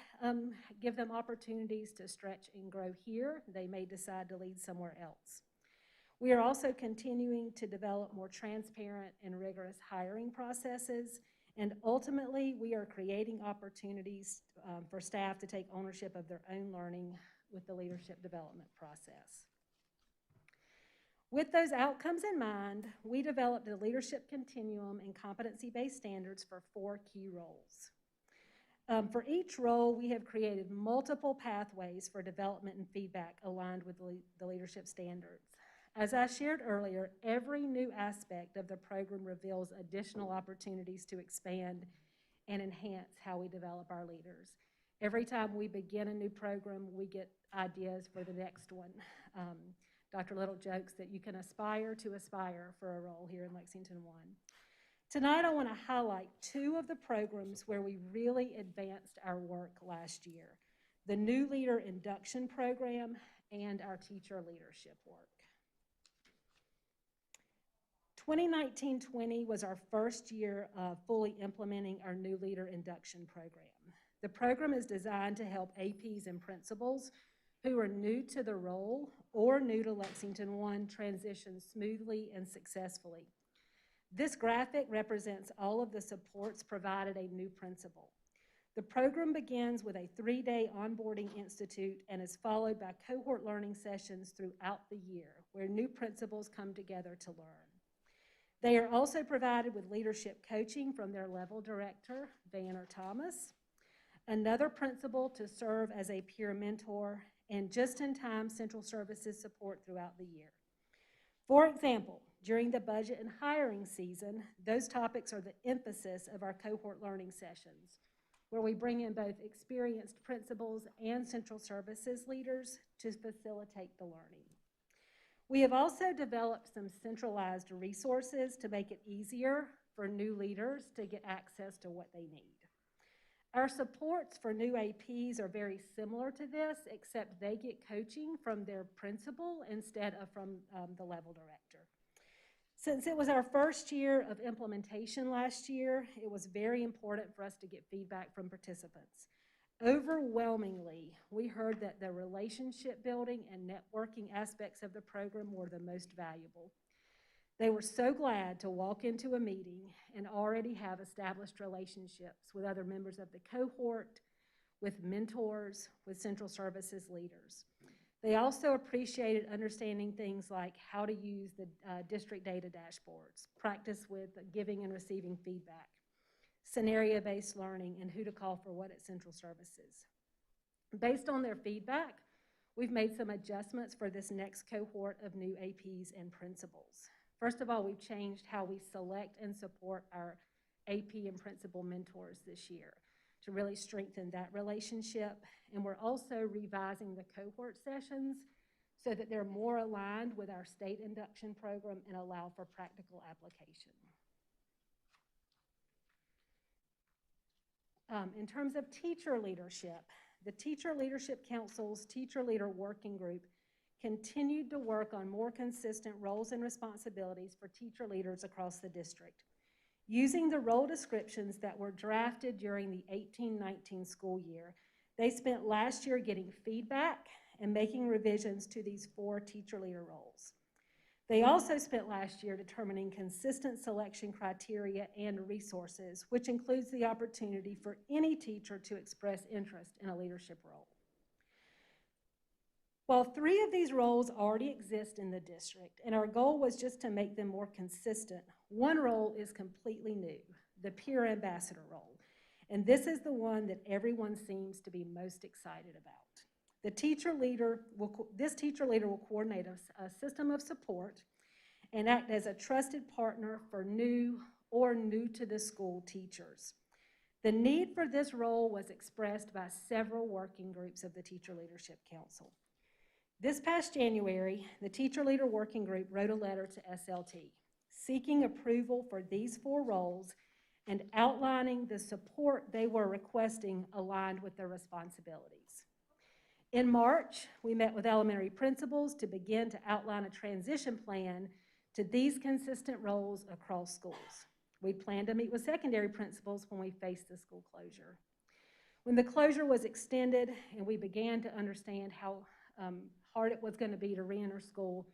give them opportunities to stretch and grow here, they may decide to lead somewhere else. We are also continuing to develop more transparent and rigorous hiring processes, and ultimately, we are creating opportunities for staff to take ownership of their own learning with the leadership development process. With those outcomes in mind, we developed a leadership continuum and competency-based standards for 4 key roles. For each role, we have created multiple pathways for development and feedback aligned with the leadership standards. As I shared earlier, every new aspect of the program reveals additional opportunities to expand and enhance how we develop our leaders. Every time we begin a new program, we get ideas for the next one. Dr. Little jokes that you can aspire to aspire for a role here in Lexington 1. Tonight, I want to highlight 2 of the programs where we really advanced our work last year: the New Leader Induction Program and our Teacher Leadership work. 2019-20 was our first year of fully implementing our New Leader Induction Program. The program is designed to help APs and principals who are new to the role or new to Lexington 1 transition smoothly and successfully. This graphic represents all of the supports provided a new principal. The program begins with a 3-day onboarding institute and is followed by cohort learning sessions throughout the year where new principals come together to learn. They are also provided with leadership coaching from their level director, Vanner Thomas, another principal to serve as a peer mentor, and just-in-time central services support throughout the year. For example, during the budget and hiring season, those topics are the emphasis of our cohort learning sessions, where we bring in both experienced principals and central services leaders to facilitate the learning. We have also developed some centralized resources to make it easier for new leaders to get access to what they need. Our supports for new APs are very similar to this, except they get coaching from their principal instead of from the level director. Since it was our first year of implementation last year, it was very important for us to get feedback from participants. Overwhelmingly, we heard that the relationship building and networking aspects of the program were the most valuable. They were so glad to walk into a meeting and already have established relationships with other members of the cohort, with mentors, with central services leaders. They also appreciated understanding things like how to use the district data dashboards, practice with giving and receiving feedback, scenario-based learning, and who to call for what at central services. Based on their feedback, we've made some adjustments for this next cohort of new APs and principals. First of all, we've changed how we select and support our AP and principal mentors this year to really strengthen that relationship. And we're also revising the cohort sessions so that they're more aligned with our state induction program and allow for practical application. In terms of teacher leadership, the Teacher Leadership Council's Teacher Leader Working Group continued to work on more consistent roles and responsibilities for teacher leaders across the district. Using the role descriptions that were drafted during the 18-19 school year, they spent last year getting feedback and making revisions to these 4 teacher leader roles. They also spent last year determining consistent selection criteria and resources, which includes the opportunity for any teacher to express interest in a leadership role. While 3 of these roles already exist in the district, and our goal was just to make them more consistent, one role is completely new, the peer ambassador role. And this is the one that everyone seems to be most excited about. This teacher leader will coordinate a system of support and act as a trusted partner for new or new to the school teachers. The need for this role was expressed by several working groups of the Teacher Leadership Council. This past January, the Teacher Leader Working Group wrote a letter to SLT seeking approval for these 4 roles and outlining the support they were requesting aligned with their responsibilities. In March, we met with elementary principals to begin to outline a transition plan to these consistent roles across schools. We plan to meet with secondary principals when we face the school closure. When the closure was extended and we began to understand how hard it was going to be to re-enter school,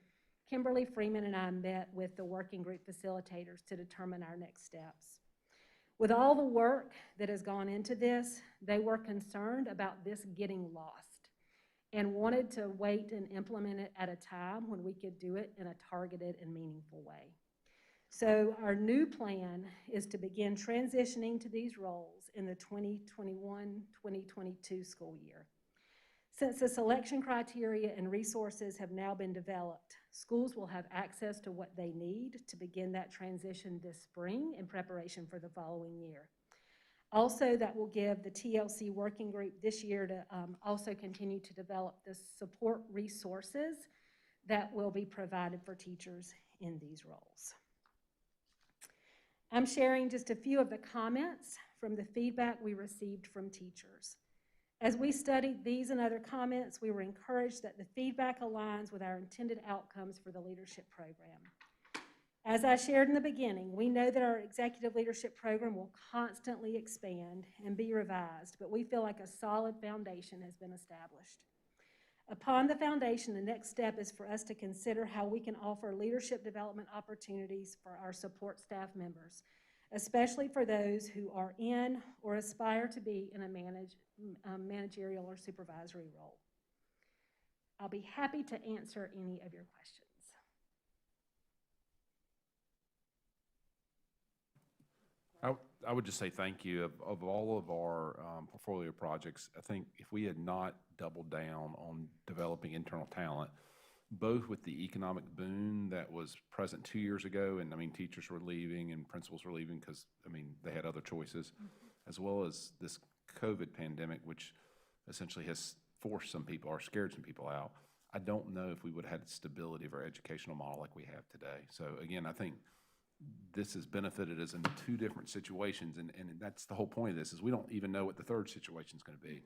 Kimberly Freeman and I met with the working group facilitators to determine our next steps. With all the work that has gone into this, they were concerned about this getting lost and wanted to wait and implement it at a time when we could do it in a targeted and meaningful way. So our new plan is to begin transitioning to these roles in the 2021-2022 school year. Since the selection criteria and resources have now been developed, schools will have access to what they need to begin that transition this spring in preparation for the following year. Also, that will give the TLC working group this year to also continue to develop the support resources that will be provided for teachers in these roles. I'm sharing just a few of the comments from the feedback we received from teachers. As we studied these and other comments, we were encouraged that the feedback aligns with our intended outcomes for the leadership program. As I shared in the beginning, we know that our executive leadership program will constantly expand and be revised, but we feel like a solid foundation has been established. Upon the foundation, the next step is for us to consider how we can offer leadership development opportunities for our support staff members, especially for those who are in or aspire to be in a managerial or supervisory role. I'll be happy to answer any of your questions. I would just say thank you. Of all of our portfolio projects, I think if we had not doubled down on developing internal talent, both with the economic boom that was present 2 years ago, and I mean, teachers were leaving and principals were leaving because, I mean, they had other choices, as well as this COVID pandemic, which essentially has forced some people or scared some people out. I don't know if we would have had stability of our educational model like we have today. So again, I think this has benefited us in two different situations, and that's the whole point of this, is we don't even know what the third situation is going to be.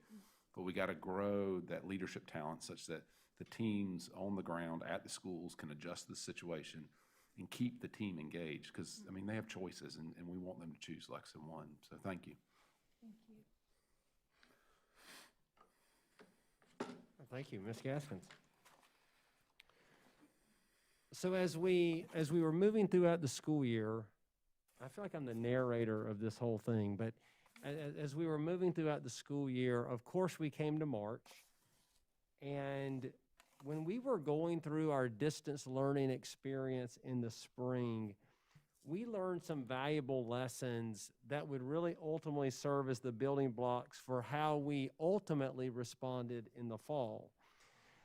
But we got to grow that leadership talent such that the teams on the ground at the schools can adjust the situation and keep the team engaged, because, I mean, they have choices, and we want them to choose lesson one. So thank you. Thank you. Thank you, Ms. Gaskins. So as we were moving throughout the school year, I feel like I'm the narrator of this whole thing, but as we were moving throughout the school year, of course, we came to March, and when we were going through our distance learning experience in the spring, we learned some valuable lessons that would really ultimately serve as the building blocks for how we ultimately responded in the fall.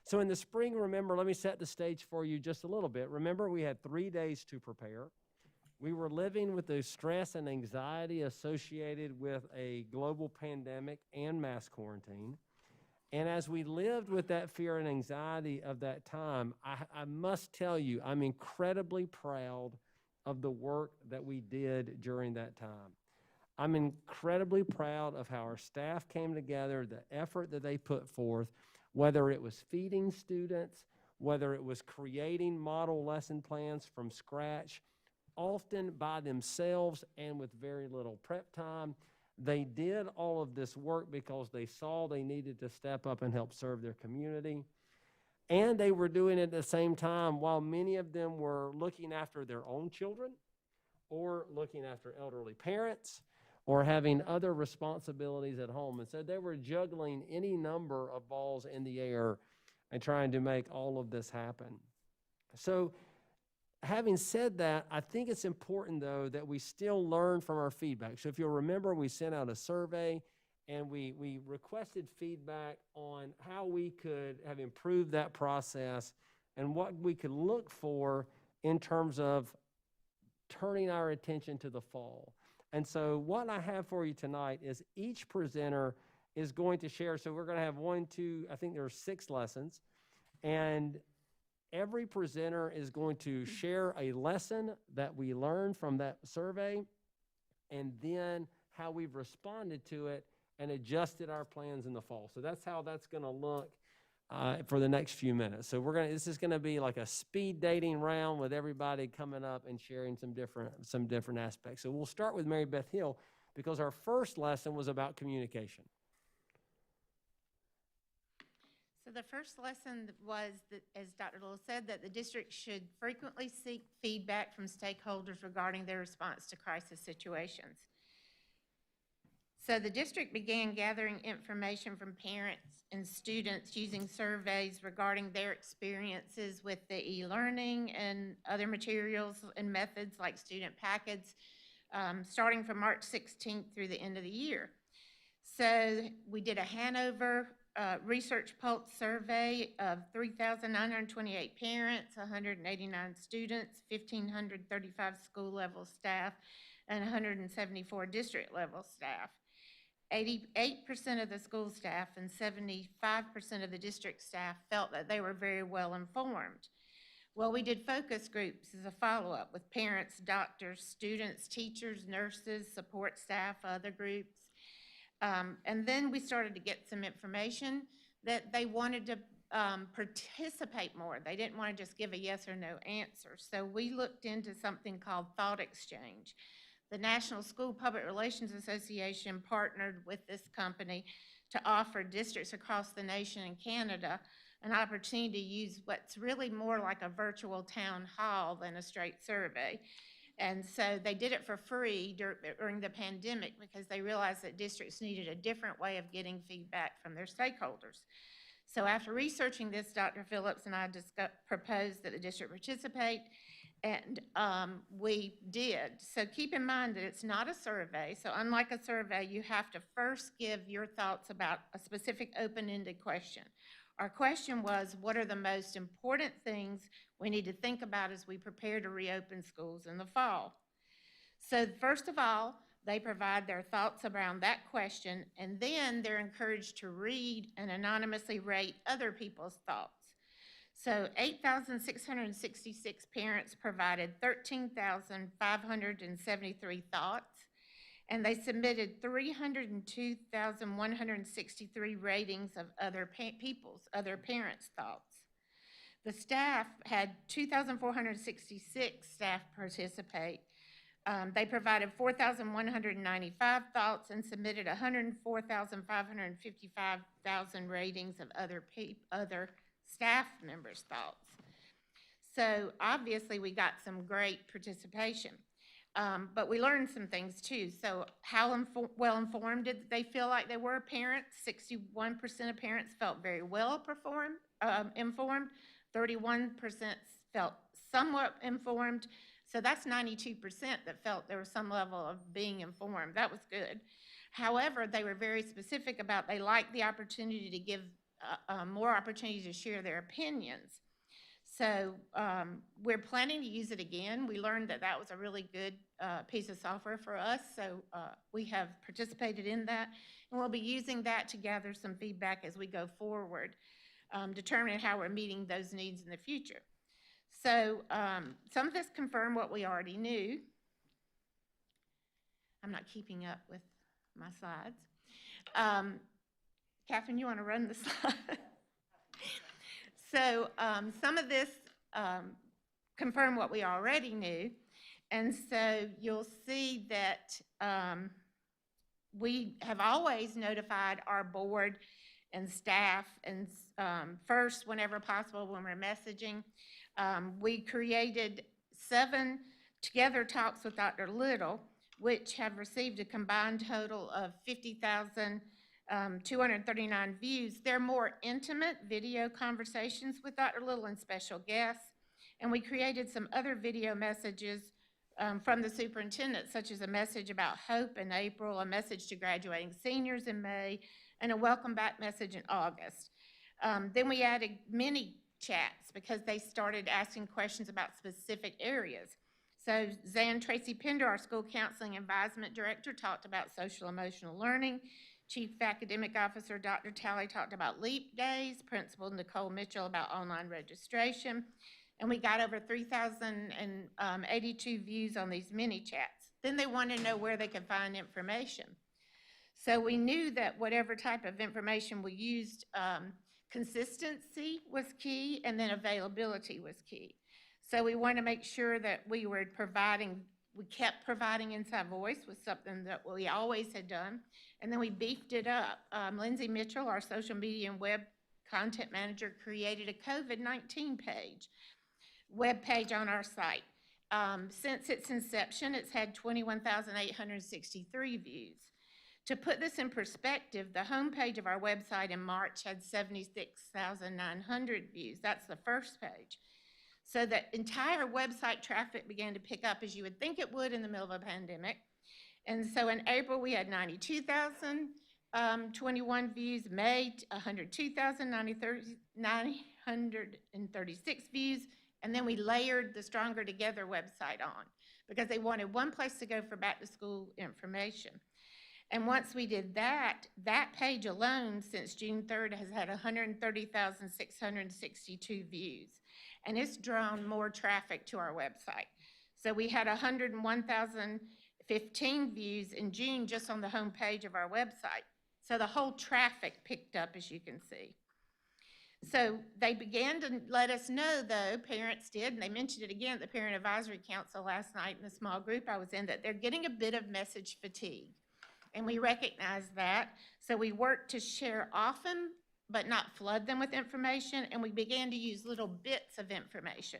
So in the spring, remember, let me set the stage for you just a little bit. Remember, we had 3 days to prepare. We were living with the stress and anxiety associated with a global pandemic and mass quarantine. And as we lived with that fear and anxiety of that time, I must tell you, I'm incredibly proud of the work that we did during that time. I'm incredibly proud of how our staff came together, the effort that they put forth, whether it was feeding students, whether it was creating model lesson plans from scratch, often by themselves and with very little prep time. They did all of this work because they saw they needed to step up and help serve their community. And they were doing it at the same time while many of them were looking after their own children or looking after elderly parents or having other responsibilities at home. And so they were juggling any number of balls in the air and trying to make all of this happen. So having said that, I think it's important, though, that we still learn from our feedback. So if you'll remember, we sent out a survey and we requested feedback on how we could have improved that process and what we could look for in terms of turning our attention to the fall. And so what I have for you tonight is each presenter is going to share. So we're going to have 1, 2, I think there are 6 lessons. And every presenter is going to share a lesson that we learned from that survey and then how we've responded to it and adjusted our plans in the fall. So that's how that's going to look for the next few minutes. So this is going to be like a speed dating round with everybody coming up and sharing some different aspects. So we'll start with Mary Beth Hill because our first lesson was about communication. So the first lesson was that, as Dr. Little said, that the district should frequently seek feedback from stakeholders regarding their response to crisis situations. So the district began gathering information from parents and students using surveys regarding their experiences with the e-learning and other materials and methods like student packets, starting from March 16th through the end of the year. So we did a Hanover Research Pulse survey of 3,928 parents, 189 students, 1,535 school-level staff, and 174 district-level staff. 88% of the school staff and 75% of the district staff felt that they were very well informed. Well, we did focus groups as a follow-up with parents, doctors, students, teachers, nurses, support staff, other groups. And then we started to get some information that they wanted to participate more. They didn't want to just give a yes or no answer. So we looked into something called thought exchange. The National School Public Relations Association partnered with this company to offer districts across the nation and Canada an opportunity to use what's really more like a virtual town hall than a straight survey. And so they did it for free during the pandemic because they realized that districts needed a different way of getting feedback from their stakeholders. So after researching this, Dr. Phillips and I proposed that the district participate, and we did. So keep in mind that it's not a survey. So unlike a survey, you have to first give your thoughts about a specific open-ended question. Our question was, what are the most important things we need to think about as we prepare to reopen schools in the fall? So first of all, they provide their thoughts around that question, and then they're encouraged to read and anonymously rate other people's thoughts. So 8,666 parents provided 13,573 thoughts, and they submitted 302,163 ratings of other parents' thoughts. The staff had 2,466 staff participate. They provided 4,195 thoughts and submitted 104,555 ratings of other staff members' thoughts. So obviously we got some great participation. But we learned some things too. So how well informed did they feel like they were? Parents, 61% of parents felt very well informed. 31% felt somewhat informed. So that's 92% that felt there was some level of being informed. That was good. However, they were very specific about they liked the opportunity to give more opportunities to share their opinions. So we're planning to use it again. We learned that that was a really good piece of software for us, so we have participated in that, and we'll be using that to gather some feedback as we go forward, determining how we're meeting those needs in the future. So some of this confirmed what we already knew. I'm not keeping up with my slides. Catherine, you want to run the slide? So some of this confirmed what we already knew, and so you'll see that we have always notified our board and staff, and first, whenever possible, when we're messaging. We created 7 Together Talks with Dr. Little, which have received a combined total of 50,239 views. They're more intimate video conversations with Dr. Little and special guests. And we created some other video messages from the superintendent, such as a message about hope in April, a message to graduating seniors in May, and a welcome back message in August. Then we added mini chats because they started asking questions about specific areas. So Zan Tracy Pender, our school counseling advisement director, talked about social emotional learning. Chief Academic Officer Dr. Talley talked about LEAP days. Principal Nicole Mitchell about online registration. And we got over 3,082 views on these mini chats. Then they wanted to know where they could find information. So we knew that whatever type of information we used, consistency was key, and then availability was key. So we wanted to make sure that we kept providing Inside Voice, was something that we always had done, and then we beefed it up. Lindsay Mitchell, our social media and web content manager, created a COVID-19 web page on our site. Since its inception, it's had 21,863 views. To put this in perspective, the homepage of our website in March had 76,900 views. That's the first page. So the entire website traffic began to pick up, as you would think it would in the middle of a pandemic. And so in April, we had 92,021 views, May, 102,936 views, and then we layered the Stronger Together website on because they wanted one place to go for back to school information. And once we did that, that page alone since June 3rd has had 130,662 views. And it's drawn more traffic to our website. So we had 101,015 views in June just on the home page of our website. So the whole traffic picked up, as you can see. So they began to let us know, though, parents did, and they mentioned it again at the Parent Advisory Council last night in the small group I was in, that they're getting a bit of message fatigue. And we recognize that. So we worked to share often, but not flood them with information, and we began to use little bits of information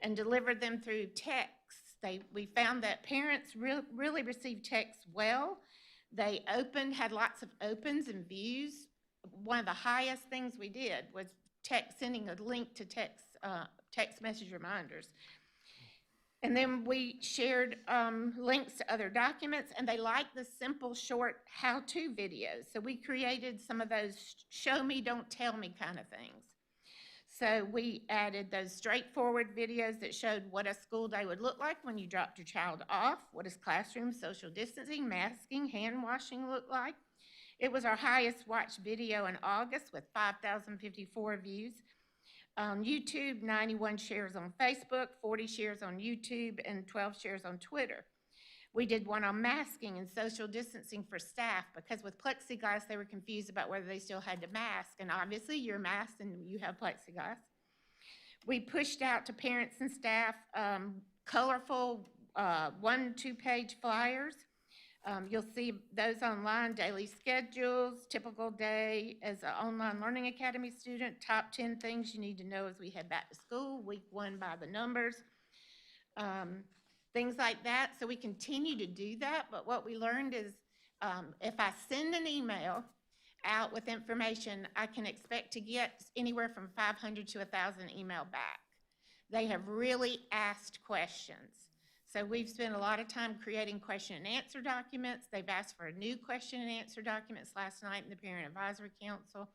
and deliver them through text. We found that parents really received text well. They had lots of opens and views. One of the highest things we did was sending a link to text message reminders. And then we shared links to other documents, and they liked the simple, short how-to videos. So we created some of those show me, don't tell me kind of things. So we added those straightforward videos that showed what a school day would look like when you dropped your child off, what does classroom social distancing, masking, hand washing look like. It was our highest watched video in August with 5,054 views. On YouTube, 91 shares on Facebook, 40 shares on YouTube, and 12 shares on Twitter. We did one on masking and social distancing for staff because with plexiglass, they were confused about whether they still had to mask, and obviously you're masked and you have plexiglass. We pushed out to parents and staff colorful 1-2-page flyers. You'll see those online, daily schedules, typical day as an online learning academy student, top 10 things you need to know as we head back to school, week 1 by the numbers, things like that. So we continue to do that, but what we learned is if I send an email out with information, I can expect to get anywhere from 500 to 1,000 email back. They have really asked questions. So we've spent a lot of time creating question and answer documents. They've asked for a new question and answer documents last night in the Parent Advisory Council.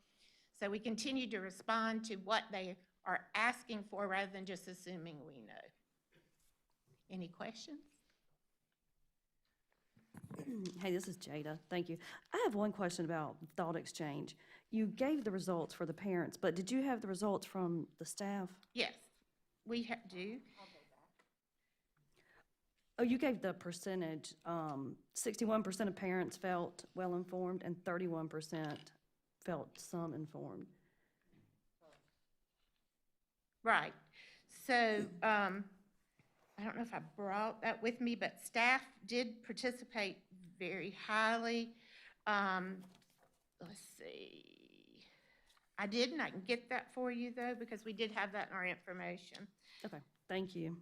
So we continue to respond to what they are asking for rather than just assuming we know. Any questions? Hey, this is Jada. Thank you. I have one question about Thought Exchange. You gave the results for the parents, but did you have the results from the staff? Yes, we do. Oh, you gave the percentage. 61% of parents felt well-informed and 31% felt some informed. Right. So I don't know if I brought that with me, but staff did participate very highly. Let's see. I didn't. I can get that for you, though, because we did have that in our information. Okay, thank you.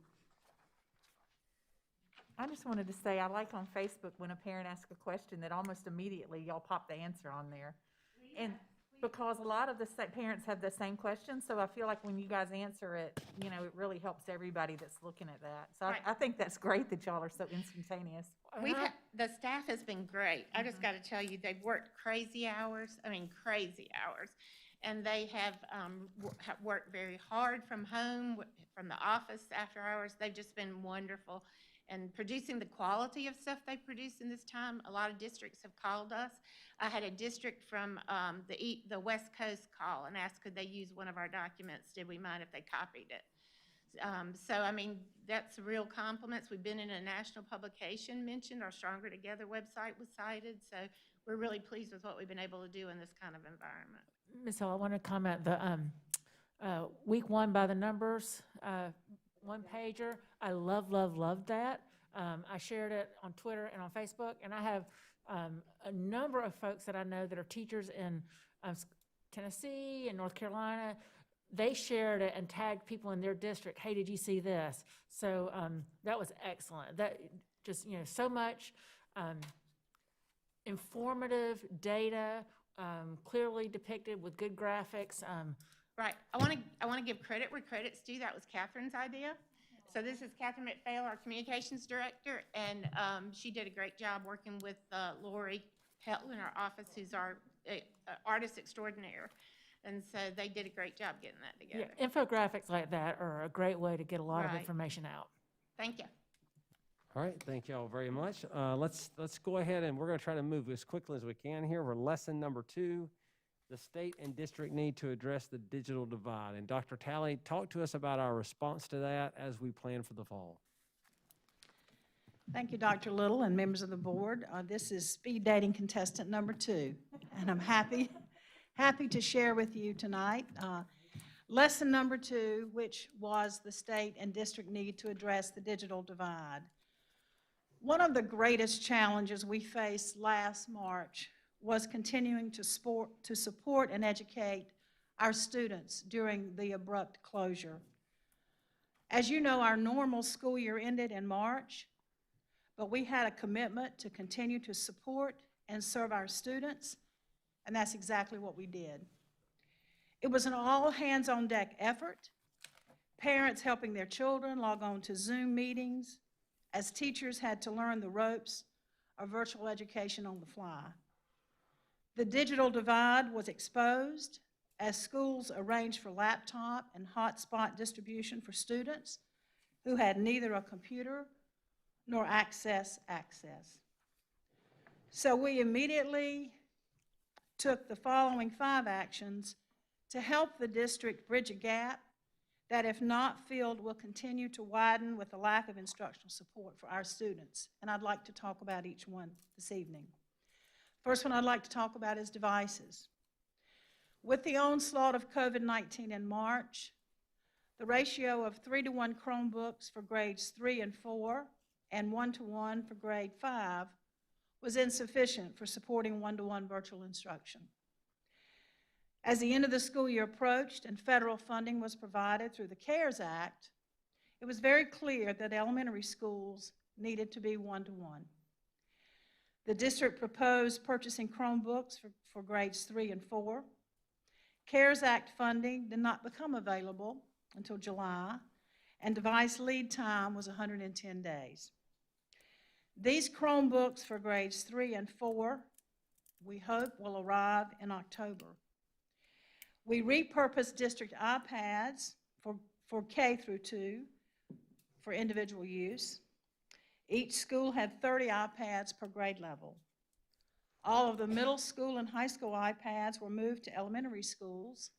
I just wanted to say, I like on Facebook when a parent asks a question that almost immediately y'all pop the answer on there. And because a lot of the parents have the same questions, so I feel like when you guys answer it, you know, it really helps everybody that's looking at that. So Right. I think that's great that y'all are so instantaneous. The staff has been great. I just got to tell you, they've worked crazy hours. I mean, crazy hours. And they have worked very hard from home, from the office after hours. They've just been wonderful. And producing the quality of stuff they produce in this time, a lot of districts have called us. I had a district from the West Coast call and asked could they use one of our documents. Did we mind if they copied it? So, I mean, that's real compliments. We've been in a national publication mentioned. Our Stronger Together website was cited. So we're really pleased with what we've been able to do in this kind of environment. Ms. Hill, I want to comment the week 1 by the numbers, one pager. I love that. I shared it on Twitter and on Facebook, and I have a number of folks that I know that are teachers in Tennessee and North Carolina, they shared it and tagged people in their district. Hey, did you see this? So that was excellent. That just, so much informative data, clearly depicted with good graphics. Right. I want to give credit where credit's due. That was Catherine's idea. So this is Catherine McPhail, our communications director, and she did a great job working with Lori Hettle in our office, who's our artist extraordinaire. And so they did a great job getting that together. Yeah, infographics like that are a great way to get a lot of Right. information out. Thank you. All right, thank you all very much. Let's go ahead and we're going to try to move as quickly as we can here. We're lesson number 2. The state and district need to address the digital divide. And Dr. Talley, talk to us about our response to that as we plan for the fall. Thank you, Dr. Little and members of the board. This is speed dating contestant number 2, and I'm happy to share with you tonight lesson number 2, which was the state and district need to address the digital divide. One of the greatest challenges we faced last March was continuing to support and educate our students during the abrupt closure. As you know, our normal school year ended in March, but we had a commitment to continue to support and serve our students, and that's exactly what we did. It was an all-hands-on-deck effort, parents helping their children log on to Zoom meetings, as teachers had to learn the ropes of virtual education on the fly. The digital divide was exposed as schools arranged for laptop and hotspot distribution for students who had neither a computer nor access. So we immediately took the following 5 actions to help the district bridge a gap that, if not filled, will continue to widen with the lack of instructional support for our students. And I'd like to talk about each one this evening. First one I'd like to talk about is devices. With the onslaught of COVID-19 in March, the ratio of 3-to-1 Chromebooks for grades 3 and 4 and 1-to-1 for grade 5 was insufficient for supporting 1-to-1 virtual instruction. As the end of the school year approached and federal funding was provided through the CARES Act, it was very clear that elementary schools needed to be 1-to-1. The district proposed purchasing Chromebooks for grades 3 and 4. CARES Act funding did not become available until July, and device lead time was 110 days. These Chromebooks for grades 3 and 4, we hope, will arrive in October. We repurposed district iPads for K through 2 for individual use. Each school had 30 iPads per grade level. All of the middle school and high school iPads were moved to elementary schools,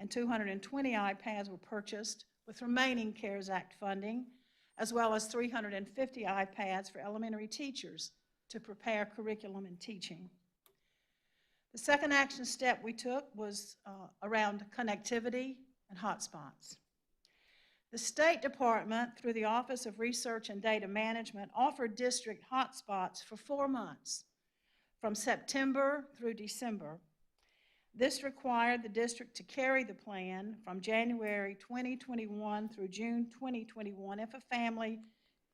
and 220 iPads were purchased with remaining CARES Act funding, as well as 350 iPads for elementary teachers to prepare curriculum and teaching. The second action step we took was around connectivity and hotspots. The State Department, through the Office of Research and Data Management, offered district hotspots for 4 months, from September through December. This required the district to carry the plan from January 2021 through June 2021 if a family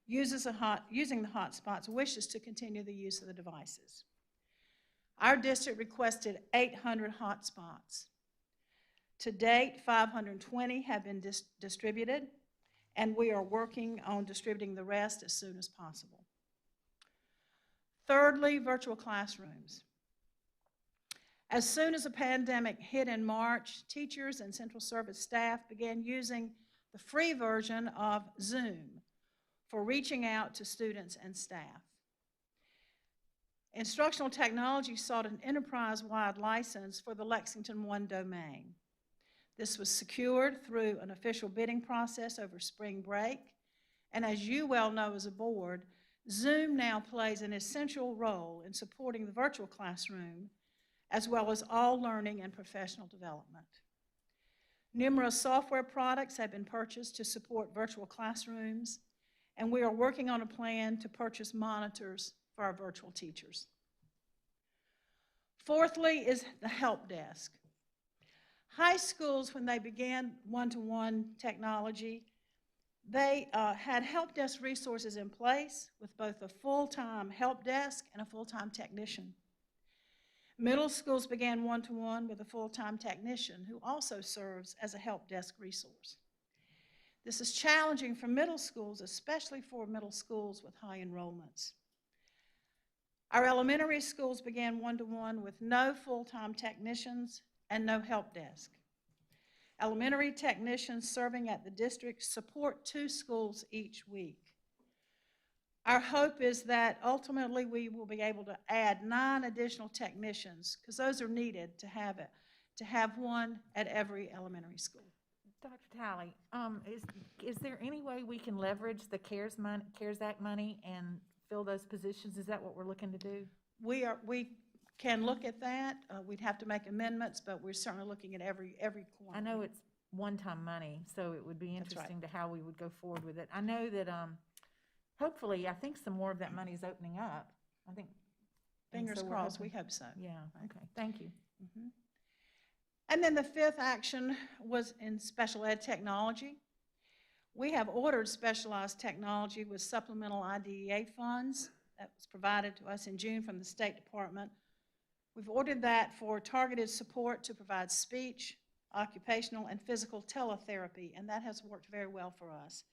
using the hotspots wishes to continue the use of the devices. Our district requested 800 hotspots. To date, 520 have been distributed, and we are working on distributing the rest as soon as possible. Thirdly, virtual classrooms. As soon as the pandemic hit in March, teachers and central service staff began using the free version of Zoom for reaching out to students and staff. Instructional Technology sought an enterprise-wide license for the Lexington One domain. This was secured through an official bidding process over spring break, and as you well know as a board, Zoom now plays an essential role in supporting the virtual classroom, as well as all learning and professional development. Numerous software products have been purchased to support virtual classrooms, and we are working on a plan to purchase monitors for our virtual teachers. Fourthly is the help desk. High schools, when they began one-to-one technology, they had help desk resources in place with both a full-time help desk and a full-time technician. Middle schools began one-to-one with a full-time technician who also serves as a help desk resource. This is challenging for middle schools, especially for middle schools with high enrollments. Our elementary schools began one-to-one with no full-time technicians and no help desk. Elementary technicians serving at the district support 2 schools each week. Our hope is that ultimately we will be able to add 9 additional technicians, because those are needed to have one at every elementary school. Dr. Talley, is there any way we can leverage the CARES Act money and fill those positions? Is that what we're looking to do? We can look at that. We'd have to make amendments, but we're certainly looking at every corner. I know it's one-time money, so it would be That's right. interesting to how we would go forward with it. I know that hopefully, I think some more of that money is opening up. I think. Fingers crossed, we hope so. Yeah, Right. okay, thank you. Mhm. And then the 5th action was in special ed technology. We have ordered specialized technology with supplemental IDEA funds that was provided to us in June from the State Department. We've ordered that for targeted support to provide speech, occupational, and physical teletherapy, and that has worked very well for us.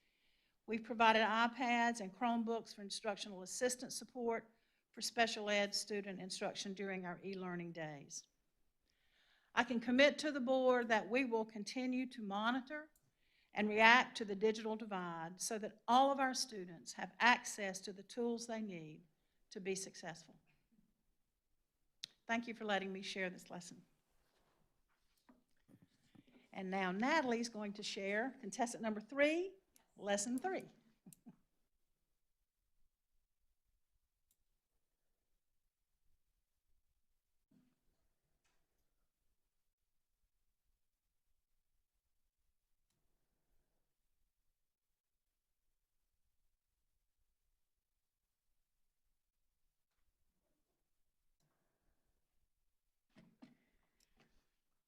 We've provided iPads and Chromebooks for instructional assistant support for special ed student instruction during our e-learning days. I can commit to the board that we will continue to monitor and react to the digital divide so that all of our students have access to the tools they need to be successful. Thank you for letting me share this lesson. And now Natalie's going to share contestant number 3, lesson 3.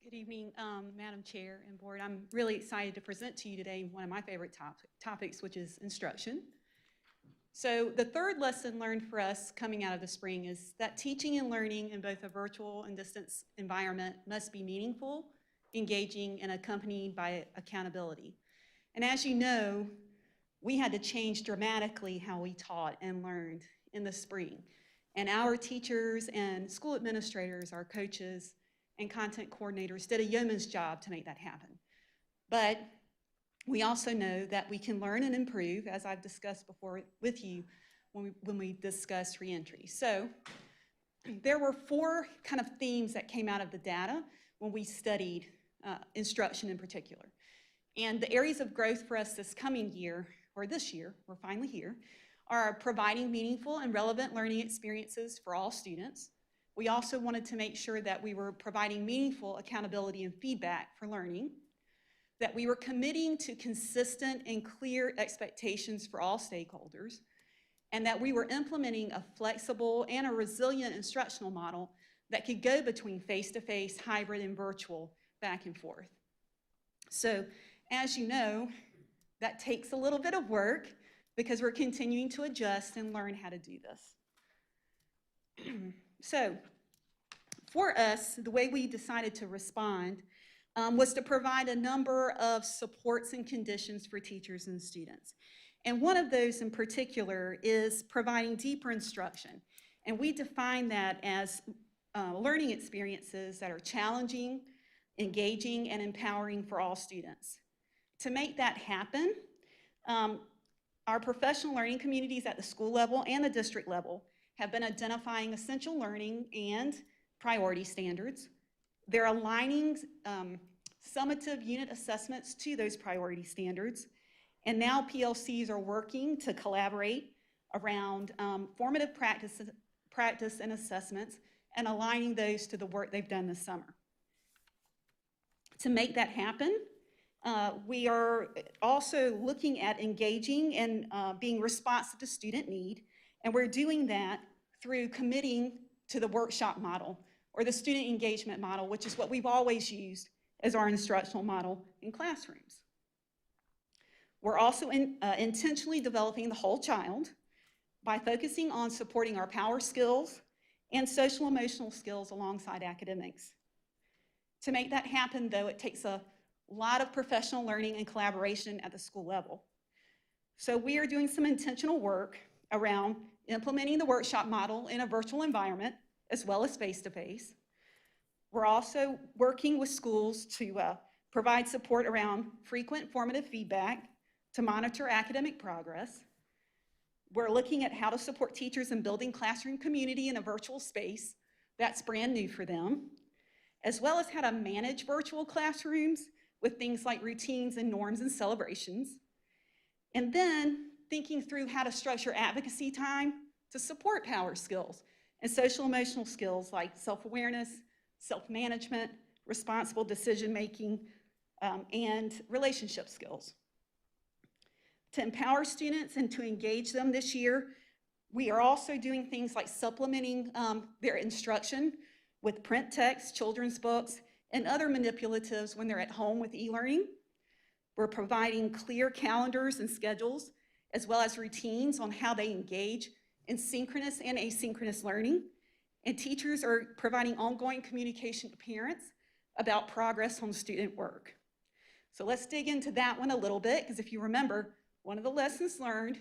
Good evening, Madam Chair and Board. I'm really excited to present to you today one of my favorite topics, which is instruction. So the third lesson learned for us coming out of the spring is that teaching and learning in both a virtual and distance environment must be meaningful, engaging, and accompanied by accountability. And as you know, we had to change dramatically how we taught and learned in the spring. And our teachers and school administrators, our coaches, and content coordinators did a yeoman's job to make that happen. But we also know that we can learn and improve, as I've discussed before with you when we discussed reentry. So there were 4 kind of themes that came out of the data when we studied instruction in particular. And the areas of growth for us this coming year, or this year, we're finally here, are providing meaningful and relevant learning experiences for all students. We also wanted to make sure that we were providing meaningful accountability and feedback for learning, that we were committing to consistent and clear expectations for all stakeholders, and that we were implementing a flexible and a resilient instructional model that could go between face-to-face, hybrid, and virtual back and forth. So, as you know, that takes a little bit of work because we're continuing to adjust and learn how to do this. So, for us, the way we decided to respond was to provide a number of supports and conditions for teachers and students. And one of those in particular is providing deeper instruction. And we define that as learning experiences that are challenging, engaging, and empowering for all students. To make that happen, our professional learning communities at the school level and the district level have been identifying essential learning and priority standards. They're aligning summative unit assessments to those priority standards. And now PLCs are working to collaborate around formative practice and assessments and aligning those to the work they've done this summer. To make that happen, we are also looking at engaging and being responsive to student need, and we're doing that through committing to the workshop model or the student engagement model, which is what we've always used as our instructional model in classrooms. We're also intentionally developing the whole child by focusing on supporting our power skills and social emotional skills alongside academics. To make that happen, though, it takes a lot of professional learning and collaboration at the school level. So we are doing some intentional work around implementing the workshop model in a virtual environment, as well as face-to-face. We're also working with schools to provide support around frequent formative feedback to monitor academic progress. We're looking at how to support teachers in building classroom community in a virtual space. That's brand new for them, as well as how to manage virtual classrooms with things like routines and norms and celebrations. And then thinking through how to structure advocacy time to support power skills and social emotional skills like self-awareness, self-management, responsible decision-making, and relationship skills. To empower students and to engage them this year, we are also doing things like supplementing their instruction with print text, children's books, and other manipulatives when they're at home with e-learning. We're providing clear calendars and schedules, as well as routines on how they engage in synchronous and asynchronous learning. And teachers are providing ongoing communication to parents about progress on student work. So let's dig into that one a little bit, because if you remember, one of the lessons learned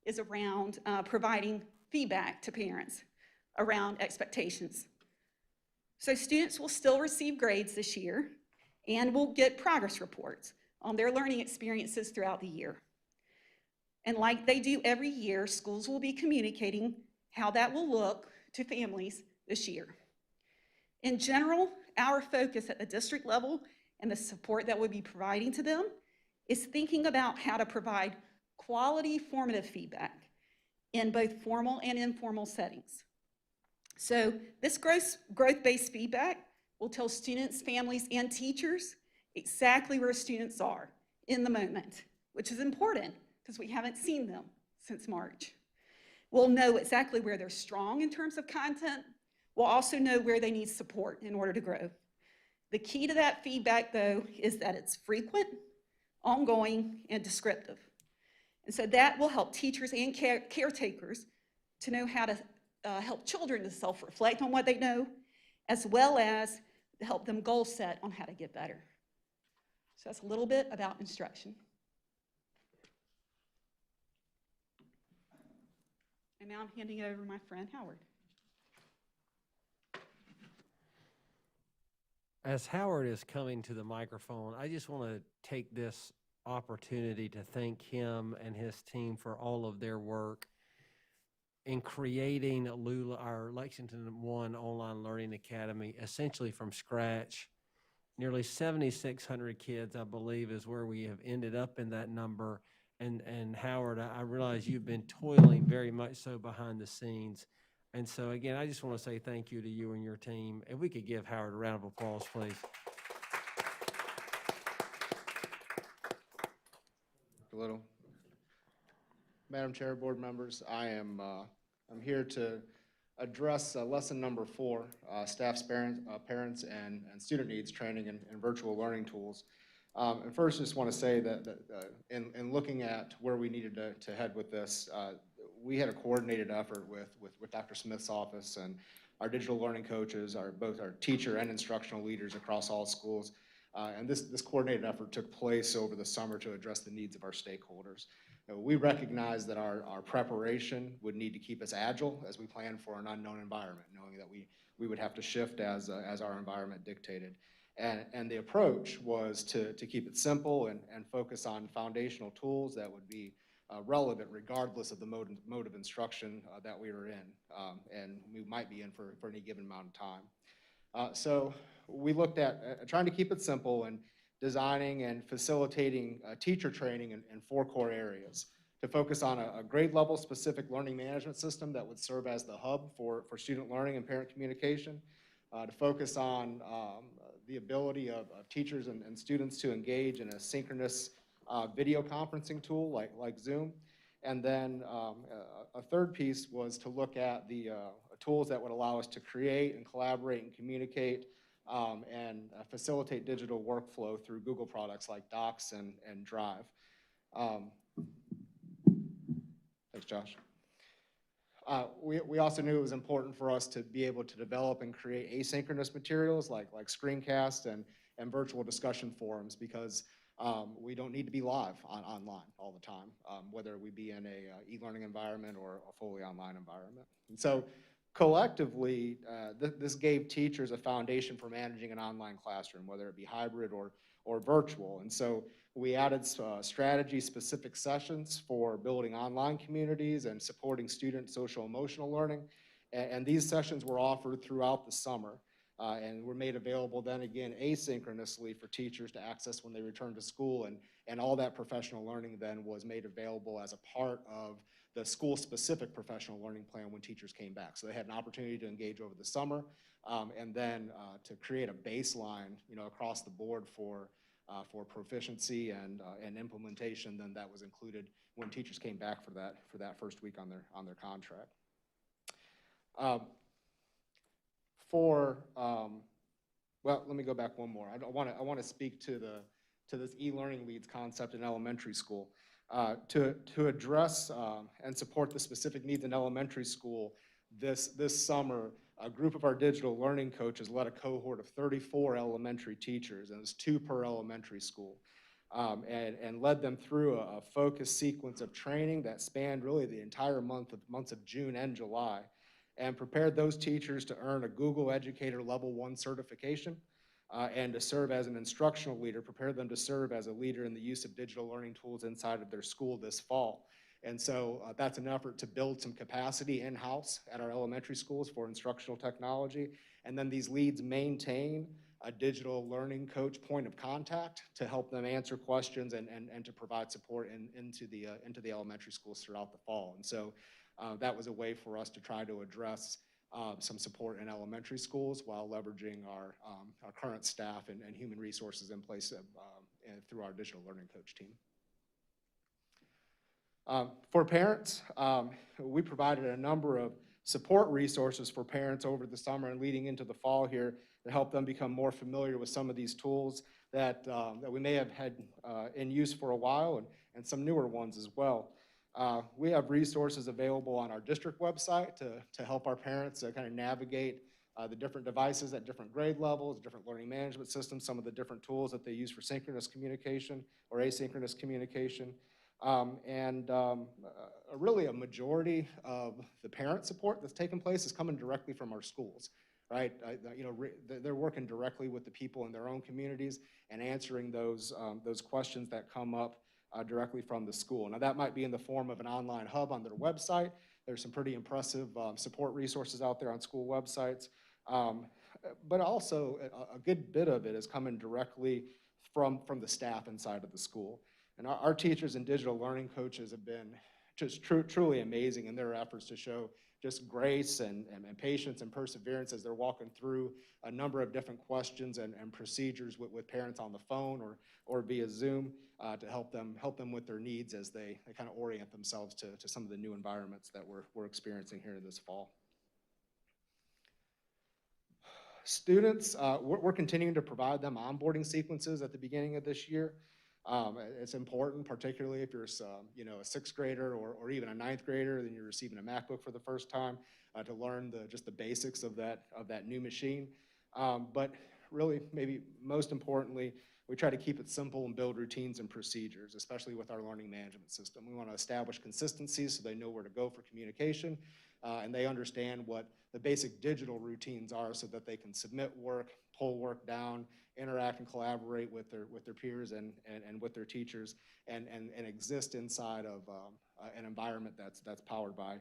is around providing feedback to parents around expectations. So students will still receive grades this year and will get progress reports on their learning experiences throughout the year. And like they do every year, schools will be communicating how that will look to families this year. In general, our focus at the district level and the support that we'll be providing to them is thinking about how to provide quality formative feedback in both formal and informal settings. So this growth-based feedback will tell students, families, and teachers exactly where students are in the moment, which is important because we haven't seen them since March. We'll know exactly where they're strong in terms of content. We'll also know where they need support in order to grow. The key to that feedback, though, is that it's frequent, ongoing, and descriptive. And so that will help teachers and caretakers to know how to help children to self-reflect on what they know, as well as to help them goal set on how to get better. So that's a little bit about instruction. And now I'm handing it over to my friend Howard. As Howard is coming to the microphone, I just want to take this opportunity to thank him and his team for all of their work in creating our Lexington 1 Online Learning Academy essentially from scratch. Nearly 7,600 kids, I believe, is where we have ended up in that number. And Howard, I realize you've been toiling very much so behind the scenes. And so, again, I just want to say thank you to you and your team. If we could give Howard a round of applause, please. Little. Madam Chair, board members, I'm here to address lesson number 4, staff's parents and student needs training and virtual learning tools. And first, just want to say that in looking at where we needed to head with this, we had a coordinated effort with Dr. Smith's office and our digital learning coaches, both our teacher and instructional leaders across all schools. And this coordinated effort took place over the summer to address the needs of our stakeholders. We recognize that our preparation would need to keep us agile as we plan for an unknown environment, knowing that we would have to shift as our environment dictated. And the approach was to keep it simple and focus on foundational tools that would be relevant regardless of the mode of instruction that we were in, and we might be in for any given amount of time. So we looked at trying to keep it simple and designing and facilitating teacher training in 4 core areas. To focus on a grade level specific learning management system that would serve as the hub for student learning and parent communication. To focus on the ability of teachers and students to engage in a synchronous video conferencing tool like Zoom. And then a third piece was to look at the tools that would allow us to create and collaborate and communicate and facilitate digital workflow through Google products like Docs and Drive. Thanks, Josh. We also knew it was important for us to be able to develop and create asynchronous materials like screencasts and virtual discussion forums, because we don't need to be live online all the time, whether we be in a e-learning environment or a fully online environment. And so collectively, this gave teachers a foundation for managing an online classroom, whether it be hybrid or virtual. And so we added strategy-specific sessions for building online communities and supporting student social emotional learning. And these sessions were offered throughout the summer and were made available then again asynchronously for teachers to access when they return to school. And all that professional learning then was made available as a part of the school-specific professional learning plan when teachers came back. So they had an opportunity to engage over the summer and then to create a baseline, across the board for proficiency and implementation. Then that was included when teachers came back for that first week on their contract. Well, let me go back one more. I want to speak to this e-learning leads concept in elementary school. To address and support the specific needs in elementary school, this summer, a group of our digital learning coaches led a cohort of 34 elementary teachers, and it was 2 per elementary school, and led them through a focused sequence of training that spanned really the entire months of June and July, and prepared those teachers to earn a Google Educator Level 1 certification, and to serve as an instructional leader, prepare them to serve as a leader in the use of digital learning tools inside of their school this fall. And so that's an effort to build some capacity in-house at our elementary schools for instructional technology. And then these leads maintain a digital learning coach point of contact to help them answer questions and to provide support into the elementary schools throughout the fall. And so that was a way for us to try to address some support in elementary schools while leveraging our current staff and human resources in place through our digital learning coach team. For parents, we provided a number of support resources for parents over the summer and leading into the fall here to help them become more familiar with some of these tools that we may have had in use for a while and some newer ones as well. We have resources available on our district website to help our parents kind of navigate the different devices at different grade levels, different learning management systems, some of the different tools that they use for synchronous communication or asynchronous communication. Really a majority of the parent support that's taken place is coming directly from our schools, right? They're working directly with the people in their own communities and answering those questions that come up directly from the school. Now that might be in the form of an online hub on their website. There's some pretty impressive support resources out there on school websites. But also a good bit of it is coming directly from the staff inside of the school. And our teachers and digital learning coaches have been just truly amazing in their efforts to show just grace and patience and perseverance as they're walking through a number of different questions and procedures with parents on the phone or via Zoom to help them with their needs as they kind of orient themselves to some of the new environments that we're experiencing here this fall. Students, we're continuing to provide them onboarding sequences at the beginning of this year. It's important, particularly if you're a 6th grader or even a 9th grader, then you're receiving a MacBook for the first time, to learn just the basics of that new machine. But really, maybe most importantly, we try to keep it simple and build routines and procedures, especially with our learning management system. We want to establish consistency so they know where to go for communication, and they understand what the basic digital routines are so that they can submit work, pull work down, interact and collaborate with their peers and with their teachers, and exist inside of an environment that's powered by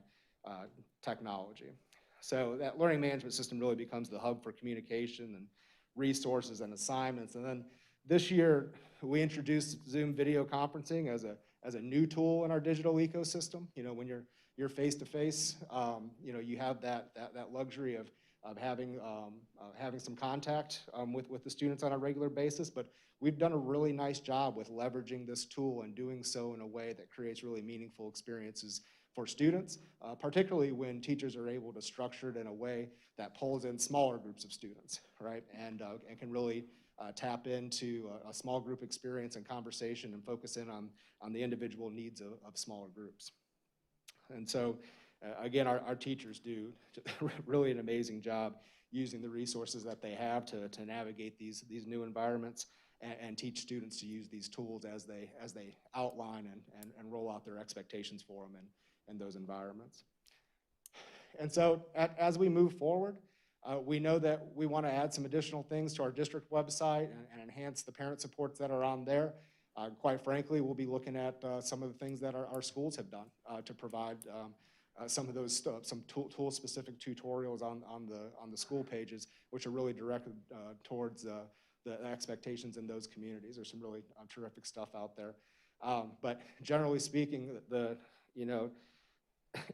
technology. So that learning management system really becomes the hub for communication and resources and assignments. And then this year, we introduced Zoom video conferencing as a new tool in our digital ecosystem. When you're face-to-face, you have that luxury of having some contact with the students on a regular basis, but we've done a really nice job with leveraging this tool and doing so in a way that creates really meaningful experiences for students, particularly when teachers are able to structure it in a way that pulls in smaller groups of students, right? And can really tap into a small group experience and conversation and focus in on the individual needs of smaller groups. And so, again, our teachers do really an amazing job using the resources that they have to navigate these new environments and teach students to use these tools as they outline and roll out their expectations for them in those environments. And so as we move forward, we know that we want to add some additional things to our district website and enhance the parent supports that are on there. Quite frankly, we'll be looking at some of the things that our schools have done to provide some of those some tool-specific tutorials on the school pages, which are really directed towards the expectations in those communities. There's some really terrific stuff out there. But generally speaking,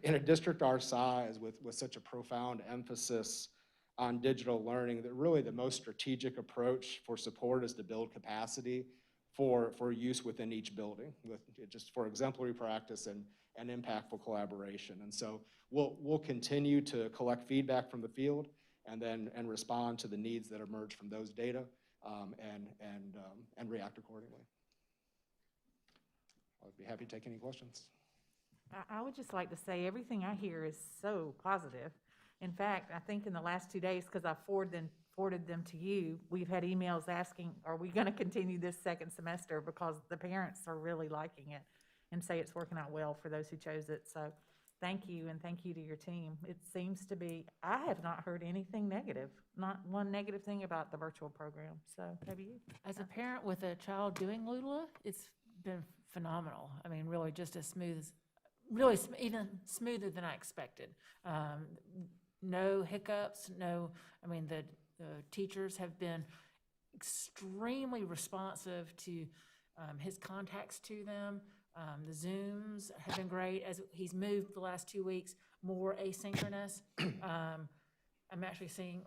in a district our size with such a profound emphasis on digital learning, that really the most strategic approach for support is to build capacity for use within each building, just for exemplary practice and impactful collaboration. And so we'll continue to collect feedback from the field and respond to the needs that emerge from those data and react accordingly. I'd be happy to take any questions. I would just like to say everything I hear is so positive. In fact, I think in the last 2 days, because I forwarded them to you, we've had emails asking, are we going to continue this second semester, because the parents are really liking it and say it's working out well for those who chose it. So thank you, and thank you to your team. It seems to be, I have not heard anything negative, not one negative thing about the virtual program. So have you? As a parent with a child doing Lula, it's been phenomenal. I mean, really just as smooth as, even smoother than I expected. No hiccups, the teachers have been extremely responsive to his contacts to them. The Zooms have been great as he's moved the last 2 weeks, more asynchronous. I'm actually seeing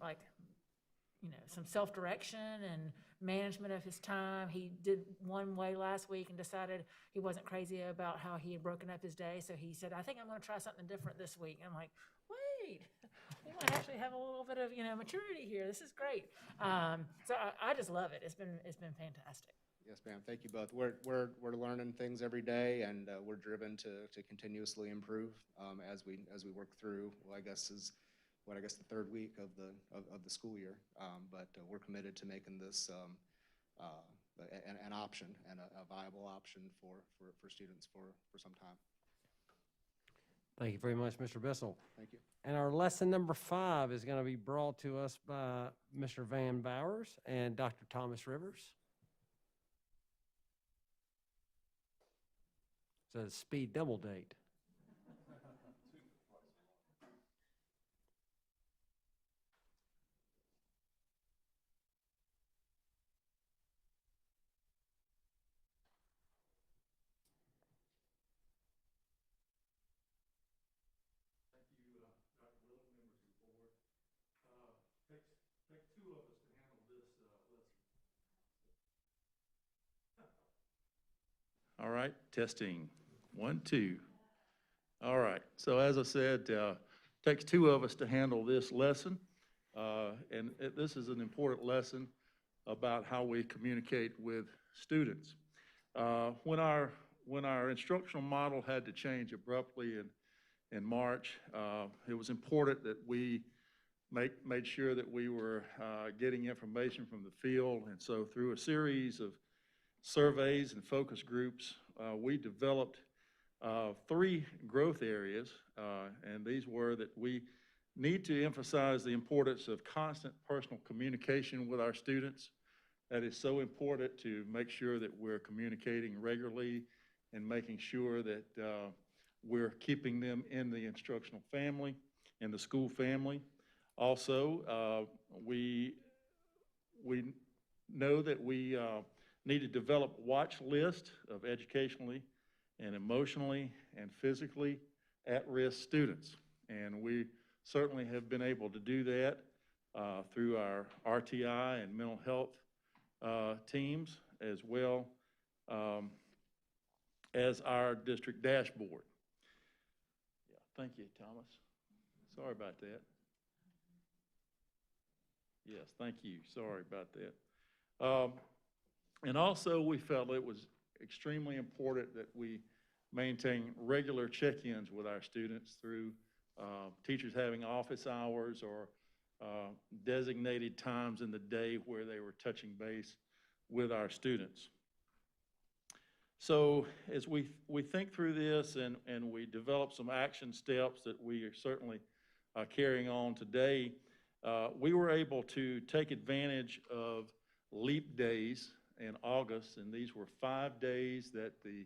some self-direction and management of his time. He did one way last week and decided he wasn't crazy about how he had broken up his day. So he said, I think I'm going to try something different this week. And I'm like, wait, we might actually have a little bit of, maturity here. This is great. So I just love it. It's been fantastic. Yes, ma'am. Thank you both. We're learning things every day, and we're driven to continuously improve as we work through the third week of the school year. But we're committed to making this an option and a viable option for students for some time. Thank you very much, Mr. Bissell. Thank you. And our lesson number 5 is going to be brought to us by Mr. Van Bowers and Dr. Thomas Rivers. It says speed double date. All right, testing. 1, 2. All right, so as I said, takes 2 of us to handle this lesson. This is an important lesson about how we communicate with students. When our instructional model had to change abruptly in March, it was important that we made sure that we were getting information from the field. And so through a series of surveys and focus groups, we developed 3 growth areas, and these were that we need to emphasize the importance of constant personal communication with our students. That is so important to make sure that we're communicating regularly and making sure that we're keeping them in the instructional family, in the school family. Also, we know that we need to develop watch list of educationally and emotionally and physically at-risk students. And we certainly have been able to do that through our RTI and mental health teams, as well as our district dashboard. Thank you, Thomas. Sorry about that. Yes, thank you. Sorry about that. And also, we felt it was extremely important that we maintain regular check-ins with our students through teachers having office hours or designated times in the day where they were touching base with our students. So as we think through this and we develop some action steps that we are certainly carrying on today, we were able to take advantage of leap days in August, and these were 5 days that the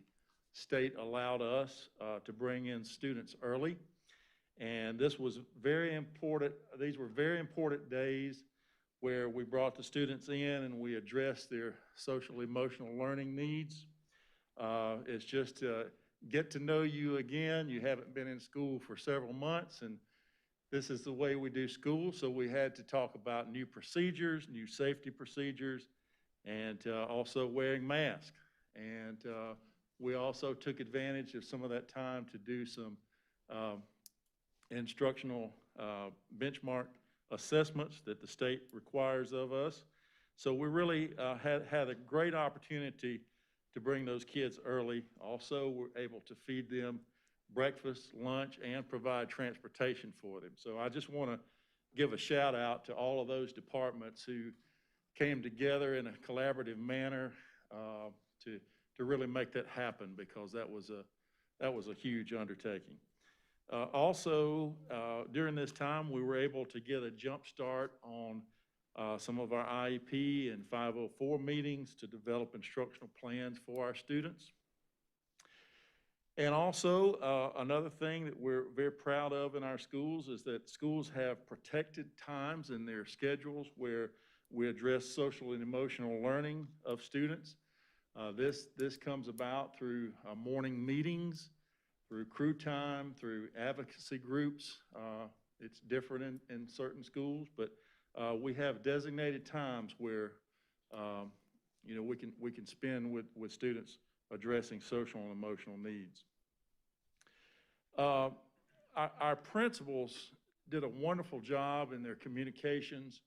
state allowed us to bring in students early. And this was very important. These were very important days where we brought the students in and we addressed their social emotional learning needs. It's just to get to know you again. You haven't been in school for several months, and this is the way we do school. So we had to talk about new procedures, new safety procedures, and also wearing masks. And we also took advantage of some of that time to do some instructional benchmark assessments that the state requires of us. So we really had a great opportunity to bring those kids early. Also, we're able to feed them breakfast, lunch, and provide transportation for them. So I just want to give a shout out to all of those departments who came together in a collaborative manner to really make that happen, because that was a huge undertaking. Also, during this time, we were able to get a jump start on some of our IEP and 504 meetings to develop instructional plans for our students. And also, another thing that we're very proud of in our schools is that schools have protected times in their schedules where we address social and emotional learning of students. This comes about through morning meetings, through crew time, through advocacy groups. It's different in certain schools, but we have designated times where we can spend with students addressing social and emotional needs. Our principals did a wonderful job in their communications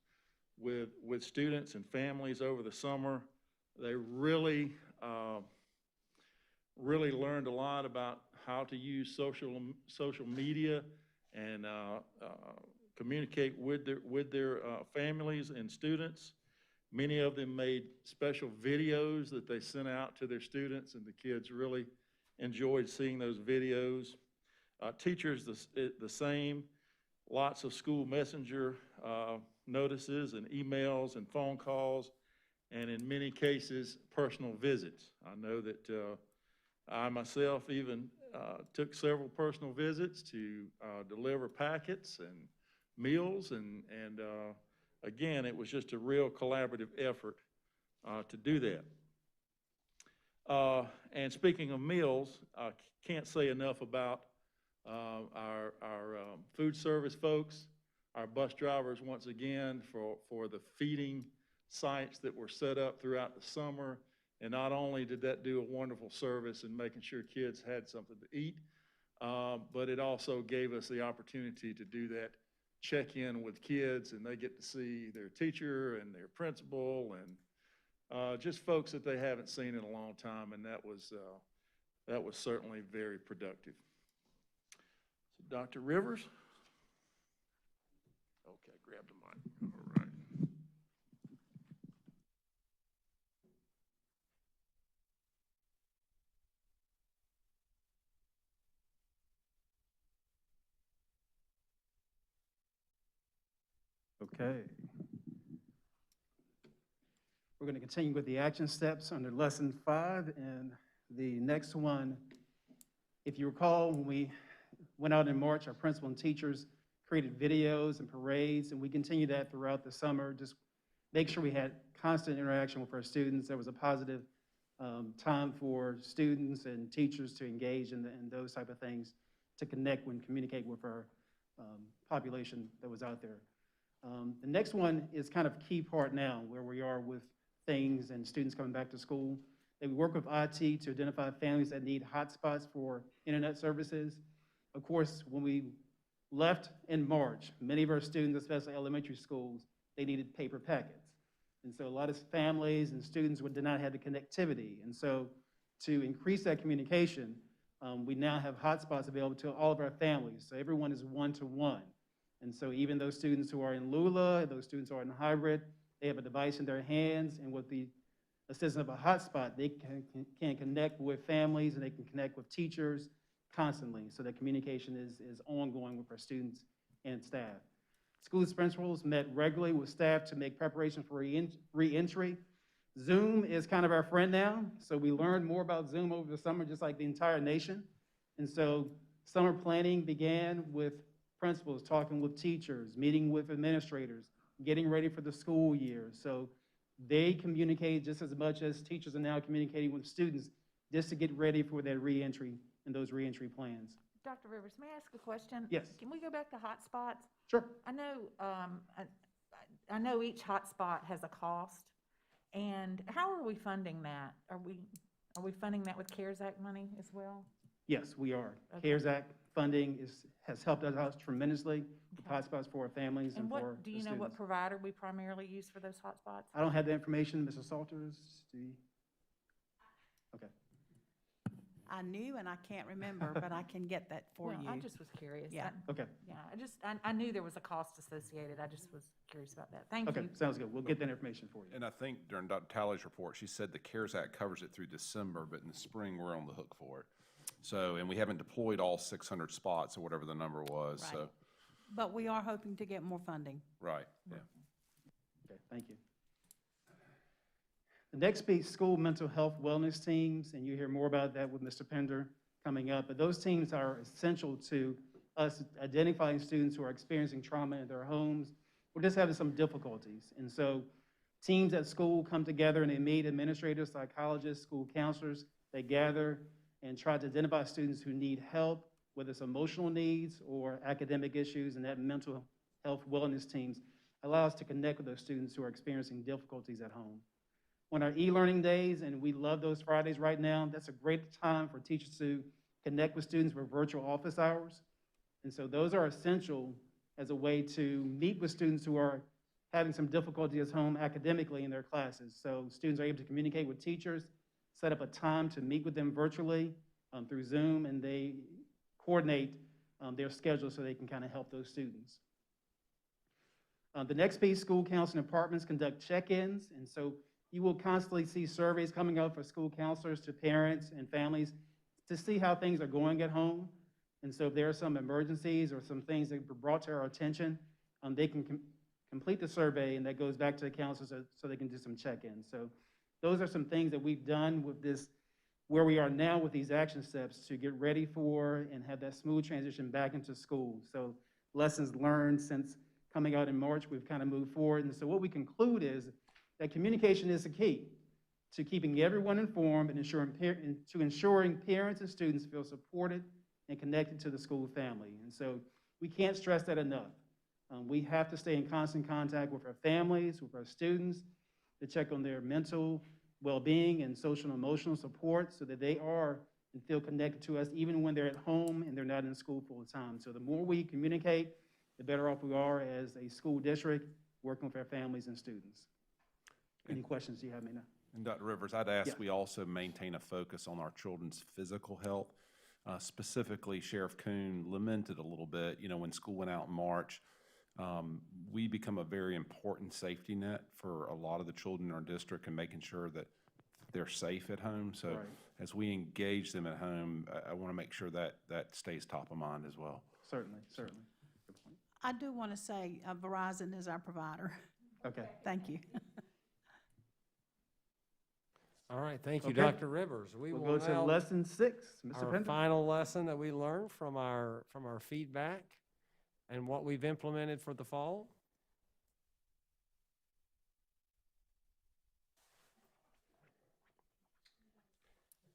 with students and families over the summer. They really learned a lot about how to use social media and communicate with their families and students. Many of them made special videos that they sent out to their students, and the kids really enjoyed seeing those videos. Teachers, the same. Lots of school messenger notices and emails and phone calls, and in many cases, personal visits. I know that I myself even took several personal visits to deliver packets and meals, and again, it was just a real collaborative effort to do that. And speaking of meals, I can't say enough about our food service folks, our bus drivers, once again, for the feeding sites that were set up throughout the summer. And not only did that do a wonderful service in making sure kids had something to eat, but it also gave us the opportunity to do that check-in with kids, and they get to see their teacher and their principal and just folks that they haven't seen in a long time, and that was certainly very productive. So Dr. Rivers? Okay, grab the mic. All right. Okay. We're going to continue with the action steps under lesson 5, and the next one, if you recall, when we went out in March, our principal and teachers created videos and parades, and we continued that throughout the summer, just make sure we had constant interaction with our students. There was a positive time for students and teachers to engage in those type of things, to connect and communicate with our population that was out there. The next one is kind of key part now, where we are with things and students coming back to school. That we work with IT to identify families that need hotspots for internet services. Of course, when we left in March, many of our students, especially elementary schools, they needed paper packets. And so a lot of families and students did not have the connectivity. And so to increase that communication, we now have hotspots available to all of our families. So everyone is one-to-one. And so even those students who are in Lula, those students who are in hybrid, they have a device in their hands, and with the assistance of a hotspot, they can connect with families and they can connect with teachers constantly. So that communication is ongoing with our students and staff. School principals met regularly with staff to make preparation for re-entry. Zoom is kind of our friend now, so we learned more about Zoom over the summer, just like the entire nation. And so summer planning began with principals talking with teachers, meeting with administrators, getting ready for the school year. So they communicate just as much as teachers are now communicating with students just to get ready for their reentry and those reentry plans. Dr. Rivers, may I ask a question? Yes. Can we go back to hotspots? Sure. I know, I know each hotspot has a cost, and how are we funding that? Are we funding that with CARES Act money as well? Yes, we are. Okay. CARES Act funding has helped us out tremendously with hotspots for our families and for what, do the you know what students. provider we primarily use for those hotspots? I don't have the information. Mrs. Salters, do you? Okay. I knew and I can't remember, but I can get that for Well, you. I just was curious. Yeah. Okay. Yeah, I knew there was a cost associated. I just was curious about that. Thank you. Okay, sounds good. We'll get that information for you. And I think during Dr. Talley's report, she said the CARES Act covers it through December, but in the spring, we're on the hook for it. So, and we haven't deployed all 600 spots or whatever the number was, Right. so, But we are hoping to get more funding. right, yeah. Okay, thank you. The next piece, school mental health wellness teams, and you hear more about that with Mr. Pender coming up, but those teams are essential to us identifying students who are experiencing trauma in their homes or just having some difficulties. And so teams at school come together and they meet administrators, psychologists, school counselors. They gather and try to identify students who need help, whether it's emotional needs or academic issues, and that mental health wellness teams allow us to connect with those students who are experiencing difficulties at home. On our e-learning days, and we love those Fridays right now, that's a great time for teachers to connect with students with virtual office hours. And so those are essential as a way to meet with students who are having some difficulty at home academically in their classes. So students are able to communicate with teachers, set up a time to meet with them virtually through Zoom, and they coordinate their schedule so they can kind of help those students. The next piece, school counseling departments conduct check-ins, and so you will constantly see surveys coming out for school counselors to parents and families to see how things are going at home. And so if there are some emergencies or some things that were brought to our attention, they can complete the survey, and that goes back to the counselors so they can do some check-ins. So those are some things that we've done with this, where we are now with these action steps to get ready for and have that smooth transition back into school. So lessons learned since coming out in March, we've kind of moved forward. And so what we conclude is that communication is the key to keeping everyone informed and ensuring parents and students feel supported and connected to the school family. And so we can't stress that enough. We have to stay in constant contact with our families, with our students, to check on their mental well-being and social and emotional support so that they are and feel connected to us even when they're at home and they're not in school full time. So the more we communicate, the better off we are as a school district working with our families and students. Any questions you have, Mina? And Dr. Rivers, I'd ask Yeah. we also maintain a focus on our children's physical health. Specifically, Sheriff Kuhn lamented a little bit, you know, when school went out in March, we become a very important safety net for a lot of the children in our district and making sure that they're safe at home. So Right. as we engage them at home, I want to make sure that that stays top of mind as well. Certainly, certainly. Good point. I do want to say Verizon is our provider. Okay. Thank you. All right, thank you, Okay. Dr. Rivers. We We'll will go to now, lesson 6, Mr. our Pender. final lesson that we learned from our feedback and what we've implemented for the fall.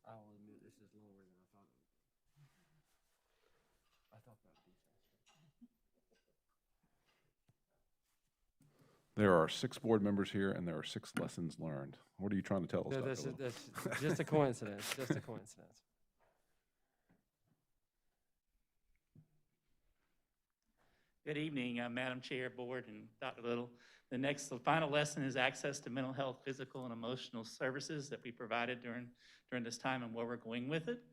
I'll admit this is lower than I thought it would be. I thought that would be faster. There are 6 board members here, and there are 6 lessons learned. What are you trying to tell us, No, Dr. this is, Little? that's just a coincidence, just a coincidence. Good evening, Madam Chair, Board, and Dr. Little. The final lesson is access to mental health, physical, and emotional services that we provided during this time and where we're going with it.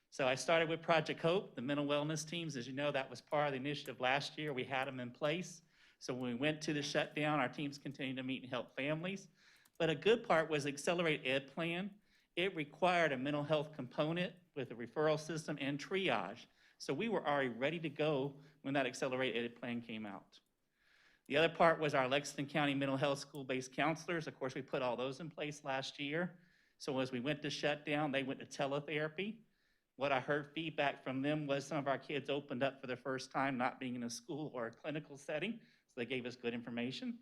So I started with Project Hope, the mental wellness teams. As you know, that was part of the initiative last year. We had them in place. So when we went to the shutdown, our teams continued to meet and help families. But a good part was Accelerate Ed Plan. It required a mental health component with a referral system and triage. So we were already ready to go when that Accelerate Ed Plan came out. The other part was our Lexington County Mental Health School-Based Counselors. Of course, we put all those in place last year. So as we went to shutdown, they went to teletherapy. What I heard feedback from them was some of our kids opened up for the first time, not being in a school or a clinical setting, so they gave us good information.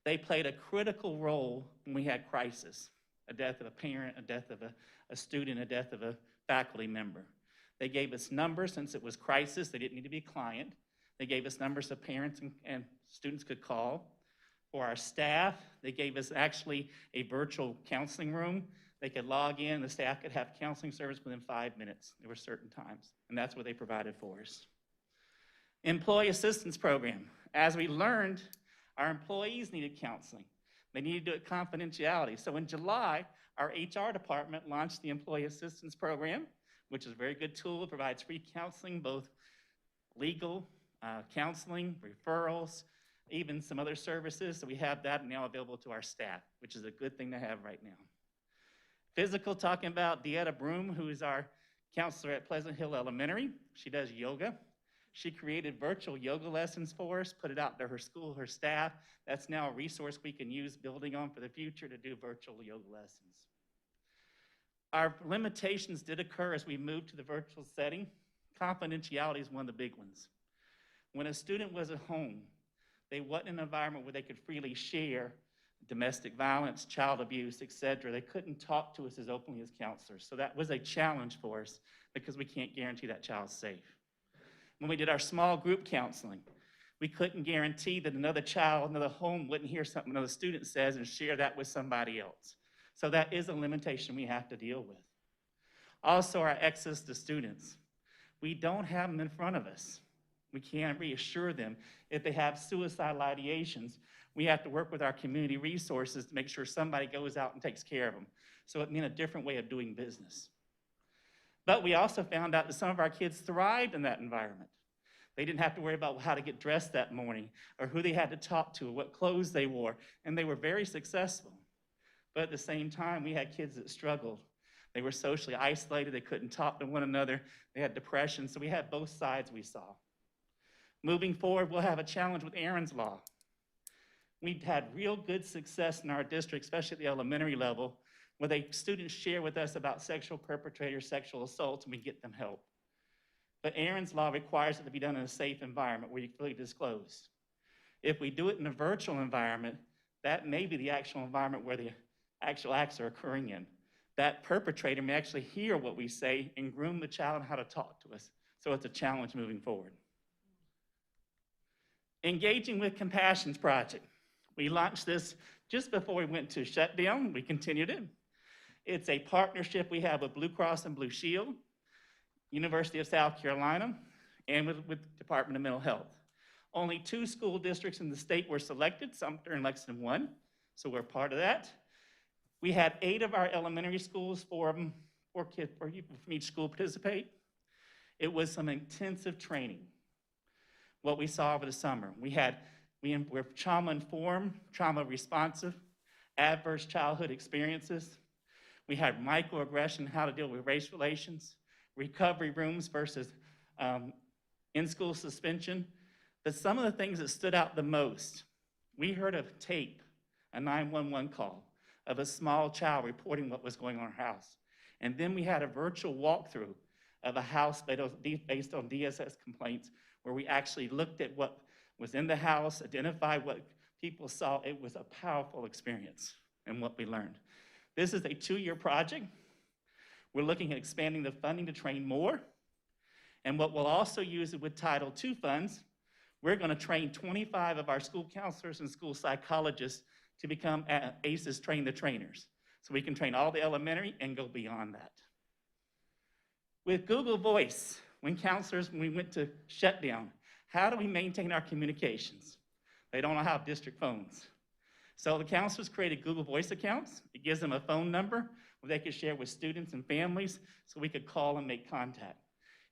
They played a critical role when we had crisis, a death of a parent, a death of a student, a death of a faculty member. They gave us numbers. Since it was crisis, they didn't need to be a client. They gave us numbers that parents and students could call. For our staff, they gave us actually a virtual counseling room. They could log in, the staff could have counseling service within 5 minutes. There were certain times, and that's what they provided for us. Employee assistance program. As we learned, our employees needed counseling. They needed to do it confidentiality. So in July, our HR department launched the employee assistance program, which is a very good tool. It provides free counseling, both legal counseling, referrals, even some other services. So we have that now available to our staff, which is a good thing to have right now. Physical, talking about Dieta Broom, who is our counselor at Pleasant Hill Elementary. She does yoga. She created virtual yoga lessons for us, put it out to her school, her staff. That's now a resource we can use building on for the future to do virtual yoga lessons. Our limitations did occur as we moved to the virtual setting. Confidentiality is one of the big ones. When a student was at home, they wasn't in an environment where they could freely share domestic violence, child abuse, etc. They couldn't talk to us as openly as counselors. So that was a challenge for us because we can't guarantee that child's safe. When we did our small group counseling, we couldn't guarantee that another child, another home wouldn't hear something another student says and share that with somebody else. So that is a limitation we have to deal with. Also, our access to students. We don't have them in front of us. We can't reassure them. If they have suicidal ideations, we have to work with our community resources to make sure somebody goes out and takes care of them. So it meant a different way of doing business. But we also found out that some of our kids thrived in that environment. They didn't have to worry about how to get dressed that morning or who they had to talk to or what clothes they wore, and they were very successful. But at the same time, we had kids that struggled. They were socially isolated. They couldn't talk to one another. They had depression, so we had both sides we saw. Moving forward, we'll have a challenge with Aaron's Law. We've had real good success in our district, especially at the elementary level, where students share with us about sexual perpetrators, sexual assaults, and we get them help. But Aaron's Law requires it to be done in a safe environment where you fully disclose. If we do it in a virtual environment, that may be the actual environment where the actual acts are occurring in. That perpetrator may actually hear what we say and groom the child on how to talk to us. So it's a challenge moving forward. Engaging with Compassions Project. We launched this just before we went to shutdown. We continued it. It's a partnership we have with Blue Cross and Blue Shield, University of South Carolina, and with Department of Mental Health. Only 2 school districts in the state were selected, Sumter and Lexington won, so we're part of that. We had 8 of our elementary schools, 4 kids from each school participate. It was some intensive training, what we saw over the summer. We're trauma-informed, trauma-responsive, adverse childhood experiences. We had microaggression, how to deal with race relations, recovery rooms versus in-school suspension. But some of the things that stood out the most, we heard of tape, a 911 call, of a small child reporting what was going on in her house. And then we had a virtual walkthrough of a house based on DSS complaints, where we actually looked at what was in the house, identified what people saw. It was a powerful experience and what we learned. This is a 2-year project. We're looking at expanding the funding to train more. And what we'll also use with Title II funds, we're going to train 25 of our school counselors and school psychologists to become ACEs Train the Trainers. So we can train all the elementary and go beyond that. With Google Voice, when we went to shutdown, How do we maintain our communications? They don't have district phones. So the counselors created Google Voice accounts. It gives them a phone number where they could share with students and families so we could call and make contact.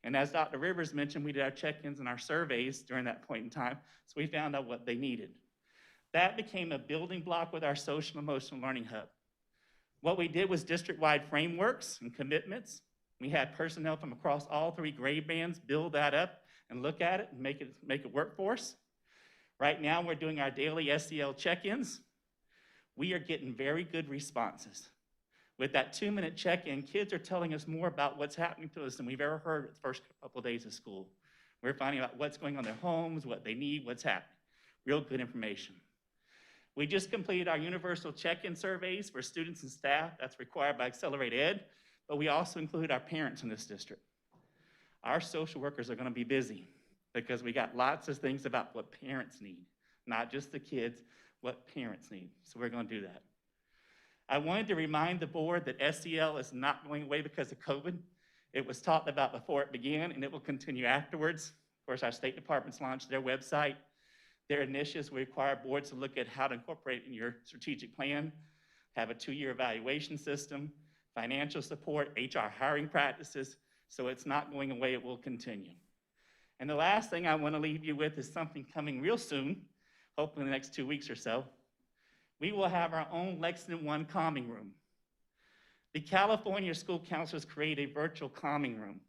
And as Dr. Rivers mentioned, we did our check-ins and our surveys during that point in time, so we found out what they needed. That became a building block with our social emotional learning hub. What we did was district-wide frameworks and commitments. We had personnel from across all 3 grade bands build that up and look at it and make it work for us. Right now, we're doing our daily SEL check-ins. We are getting very good responses. With that 2-minute check-in, kids are telling us more about what's happening to us than we've ever heard the first couple of days of school. We're finding out what's going on in their homes, what they need, what's happening. Real good information. We just completed our universal check-in surveys for students and staff. That's required by Accelerate Ed, but we also include our parents in this district. Our social workers are going to be busy because we got lots of things about what parents need, not just the kids, what parents need. So we're going to do that. I wanted to remind the board that SEL is not going away because of COVID. It was talked about before it began, and it will continue afterwards. Of course, our state departments launched their website. Their initiatives will require boards to look at how to incorporate it in your strategic plan, have a 2-year evaluation system, financial support, HR hiring practices. So it's not going away, it will continue. And the last thing I want to leave you with is something coming real soon, hopefully in the next 2 weeks or so. We will have our own Lexington One calming room. The California school counselors created a virtual calming room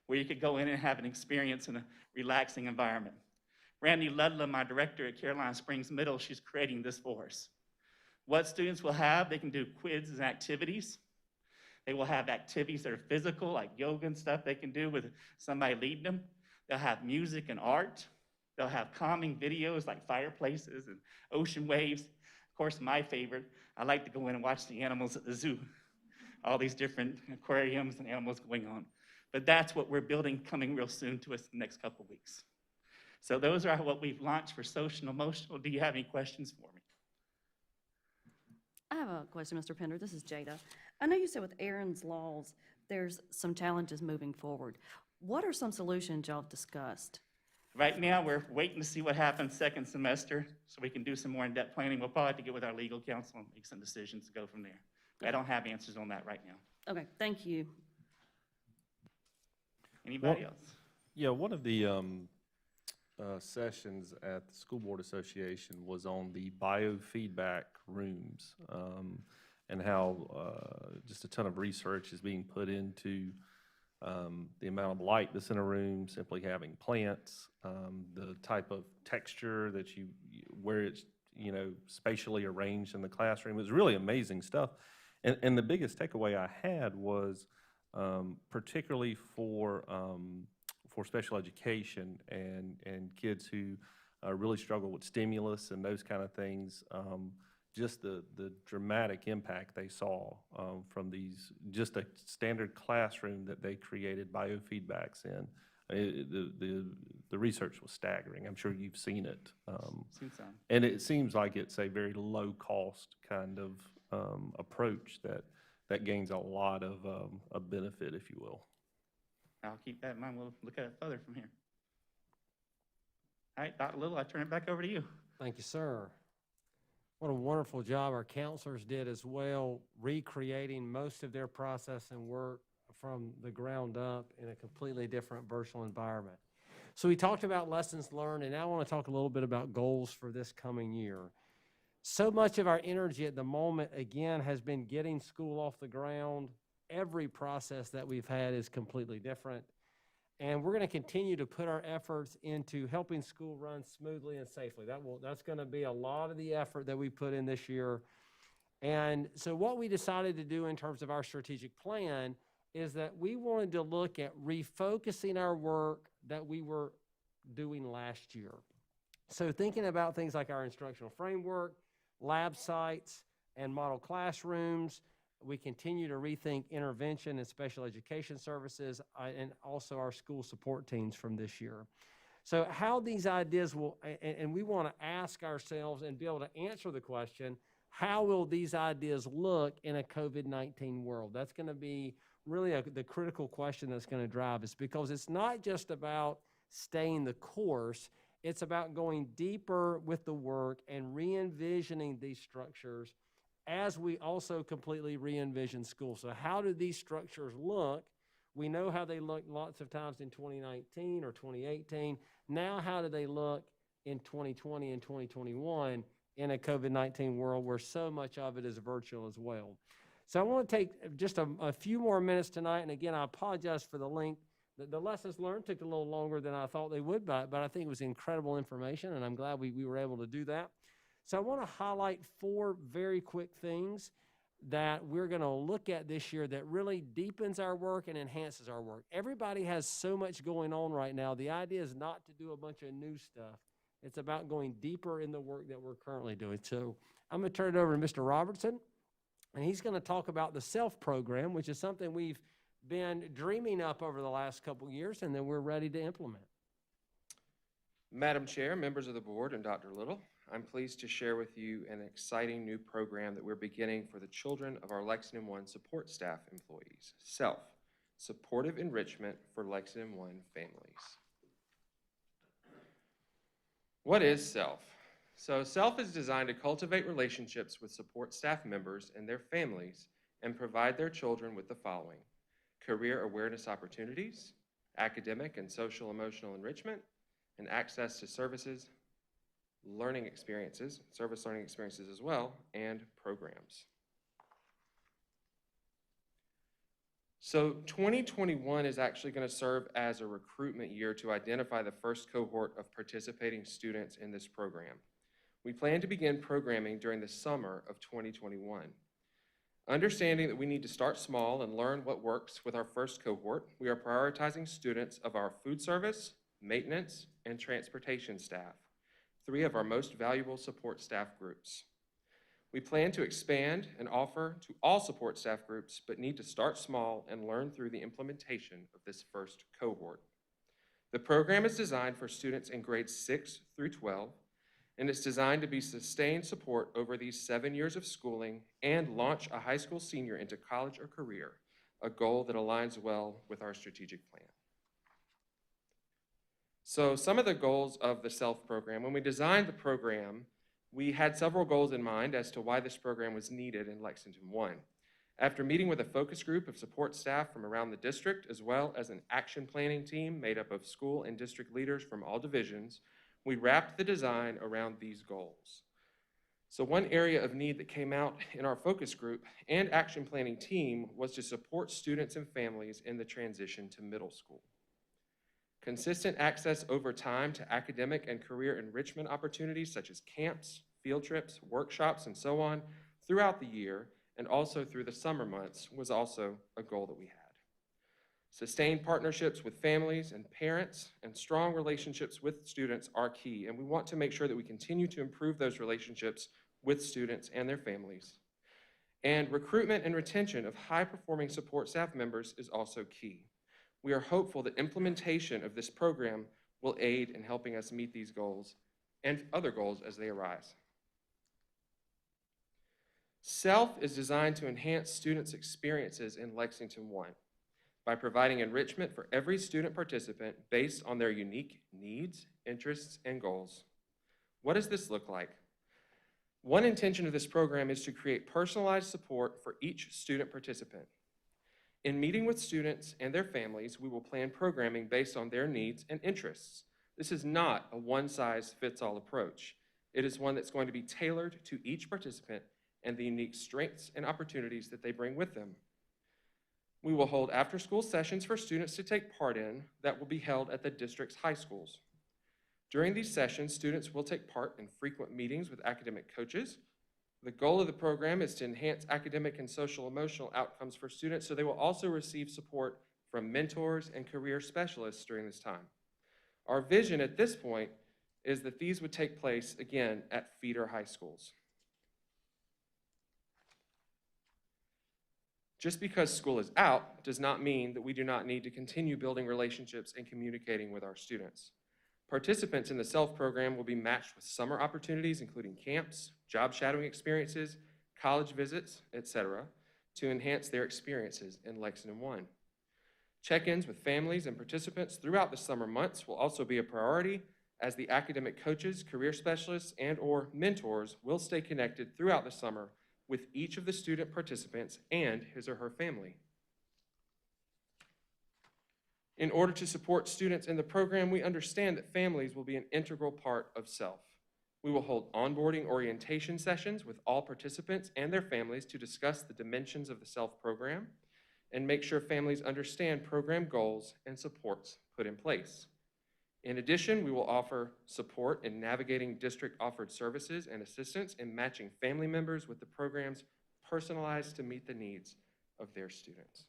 where you could go in and have an experience in a relaxing environment. Randy Ludlam, my director at Carolina Springs Middle, she's creating this for us. What students will have, they can do quizzes and activities. They will have activities that are physical, like yoga and stuff they can do with somebody leading them. They'll have music and art. They'll have calming videos like fireplaces and ocean waves. Of course, my favorite, I like to go in and watch the animals at the zoo. All these different aquariums and animals going on. But that's what we're building coming real soon to us in the next couple of weeks. So those are what we've launched for social and emotional. Do you have any questions for me? I have a question, Mr. Pender. This is Jada. I know you said with Aaron's laws, there's some challenges moving forward. What are some solutions y'all have discussed? Right now, we're waiting to see what happens second semester so we can do some more in-depth planning. We'll probably have to get with our legal counsel and make some decisions to go from there. I don't have answers on that right now. Okay, thank you. Anybody else? Yeah, one of the sessions at the School Board Association was on the biofeedback rooms and how just a ton of research is being put into the amount of light that's in a room, simply having plants, the type of texture that where it's, spatially arranged in the classroom. It was really amazing stuff. And the biggest takeaway I had was particularly for special education and kids who really struggle with stimulus and those kind of things, just the dramatic impact they saw from just a standard classroom that they created biofeedbacks in. The research was staggering. I'm sure you've seen it. And it seems like it's a very low-cost kind of approach that gains a lot of a benefit, if you will. I'll keep that in mind. We'll look at it further from here. All right, Dr. Little, I turn it back over to you. Thank you, sir. What a wonderful job our counselors did as well, recreating most of their process and work from the ground up in a completely different virtual environment. So we talked about lessons learned, and now I want to talk a little bit about goals for this coming year. So much of our energy at the moment, again, has been getting school off the ground. Every process that we've had is completely different. And we're going to continue to put our efforts into helping school run smoothly and safely. That's going to be a lot of the effort that we put in this year. And so what we decided to do in terms of our strategic plan is that we wanted to look at refocusing our work that we were doing last year. So thinking about things like our instructional framework, lab sites, and model classrooms. We continue to rethink intervention and special education services and also our school support teams from this year. So how these ideas will, and we want to ask ourselves and be able to answer the question, how will these ideas look in a COVID-19 world? That's going to be really the critical question that's going to drive us, because it's not just about staying the course. It's about going deeper with the work and re-envisioning these structures as we also completely re-envision school. So how do these structures look? We know how they look lots of times in 2019 or 2018. Now, how do they look in 2020 and 2021 in a COVID-19 world where so much of it is virtual as well? So I want to take just a few more minutes tonight. And again, I apologize for the length. The lessons learned took a little longer than I thought they would, but I think it was incredible information, and I'm glad we were able to do that. So I want to highlight 4 very quick things that we're going to look at this year that really deepens our work and enhances our work. Everybody has so much going on right now. The idea is not to do a bunch of new stuff. It's about going deeper in the work that we're currently doing. So I'm going to turn it over to Mr. Robertson, and he's going to talk about the SELF program, which is something we've been dreaming up over the last couple of years, and then we're ready to implement. Madam Chair, members of the board, and Dr. Little, I'm pleased to share with you an exciting new program that we're beginning for the children of our Lexington One support staff employees, SELF, Supportive Enrichment for Lexington One Families. What is SELF? So SELF is designed to cultivate relationships with support staff members and their families and provide their children with the following: career awareness opportunities, academic and social emotional enrichment, and access to services, learning experiences, service learning experiences as well, and programs. So 2021 is actually going to serve as a recruitment year to identify the first cohort of participating students in this program. We plan to begin programming during the summer of 2021. Understanding that we need to start small and learn what works with our first cohort, we are prioritizing students of our food service, maintenance, and transportation staff, 3 of our most valuable support staff groups. We plan to expand and offer to all support staff groups, but need to start small and learn through the implementation of this first cohort. The program is designed for students in grades 6 through 12, and it's designed to be sustained support over these 7 years of schooling and launch a high school senior into college or career, a goal that aligns well with our strategic plan. So some of the goals of the SELF program: when we designed the program, we had several goals in mind as to why this program was needed in Lexington One. After meeting with a focus group of support staff from around the district, as well as an action planning team made up of school and district leaders from all divisions, we wrapped the design around these goals. So one area of need that came out in our focus group and action planning team was to support students and families in the transition to middle school. Consistent access over time to academic and career enrichment opportunities such as camps, field trips, workshops, and so on throughout the year and also through the summer months was also a goal that we had. Sustained partnerships with families and parents and strong relationships with students are key, and we want to make sure that we continue to improve those relationships with students and their families. And recruitment and retention of high-performing support staff members is also key. We are hopeful that implementation of this program will aid in helping us meet these goals and other goals as they arise. SELF is designed to enhance students' experiences in Lexington One by providing enrichment for every student participant based on their unique needs, interests, and goals. What does this look like? One intention of this program is to create personalized support for each student participant. In meeting with students and their families, we will plan programming based on their needs and interests. This is not a one-size-fits-all approach. It is one that's going to be tailored to each participant and the unique strengths and opportunities that they bring with them. We will hold after-school sessions for students to take part in that will be held at the district's high schools. During these sessions, students will take part in frequent meetings with academic coaches. The goal of the program is to enhance academic and social emotional outcomes for students, so they will also receive support from mentors and career specialists during this time. Our vision at this point is that these would take place, again, at feeder high schools. Just because school is out does not mean that we do not need to continue building relationships and communicating with our students. Participants in the SELF program will be matched with summer opportunities, including camps, job shadowing experiences, college visits, etc., to enhance their experiences in Lexington One. Check-ins with families and participants throughout the summer months will also be a priority, as the academic coaches, career specialists, and/or mentors will stay connected throughout the summer with each of the student participants and his or her family. In order to support students in the program, we understand that families will be an integral part of SELF. We will hold onboarding orientation sessions with all participants and their families to discuss the dimensions of the SELF program and make sure families understand program goals and supports put in place. In addition, we will offer support in navigating district-offered services and assistance in matching family members with the programs personalized to meet the needs of their students.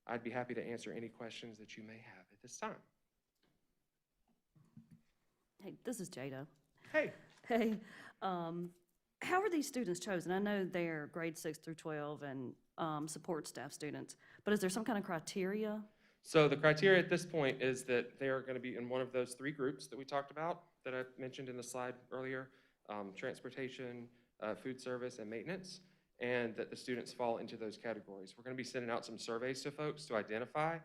I'd be happy to answer any questions that you may have at this time. Hey, this is Jada. Hey. Hey, how are these students chosen? I know they're grade 6 through 12 and support staff students, but is there some kind of criteria? So the criteria at this point is that they are going to be in one of those 3 groups that we talked about, that I mentioned in the slide earlier, transportation, food service, and maintenance, and that the students fall into those categories. We're going to be sending out some surveys to folks to identify,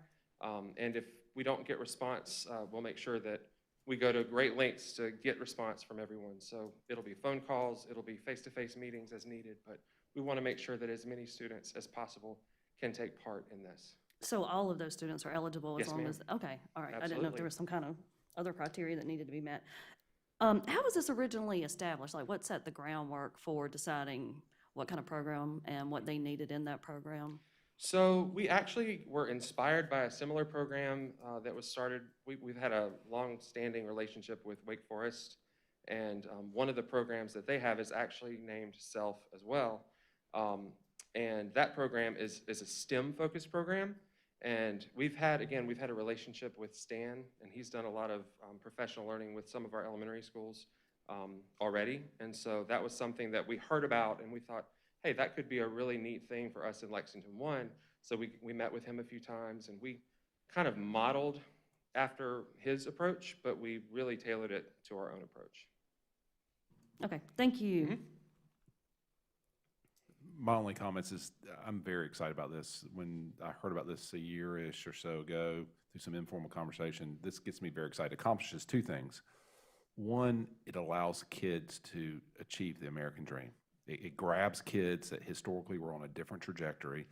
and if we don't get response, we'll make sure that we go to great lengths to get response from everyone. So it'll be phone calls, it'll be face-to-face meetings as needed, but we want to make sure that as many students as possible can take part in this. So all of those students are eligible as Yes, long ma'am. as, okay, all right. I didn't know if Absolutely. there was some kind of other criteria that needed to be met. How was this originally established? Like, what set the groundwork for deciding what kind of program and what they needed in that program? So we actually were inspired by a similar program that was started. We've had a long-standing relationship with Wake Forest, and one of the programs that they have is actually named SELF as well. And that program is a STEM-focused program. And we've had a relationship with Stan, and he's done a lot of professional learning with some of our elementary schools already. And so that was something that we heard about, and we thought, hey, that could be a really neat thing for us in Lexington 1. So we met with him a few times, and we kind of modeled after his approach, but we really tailored it to our own approach. Okay, thank you. Mm-hmm. My only comments is I'm very excited about this. When I heard about this a year-ish or so ago through some informal conversation, this gets me very excited. It accomplishes 2 things. One, it allows kids to achieve the American dream. It grabs kids that historically were on a different trajectory,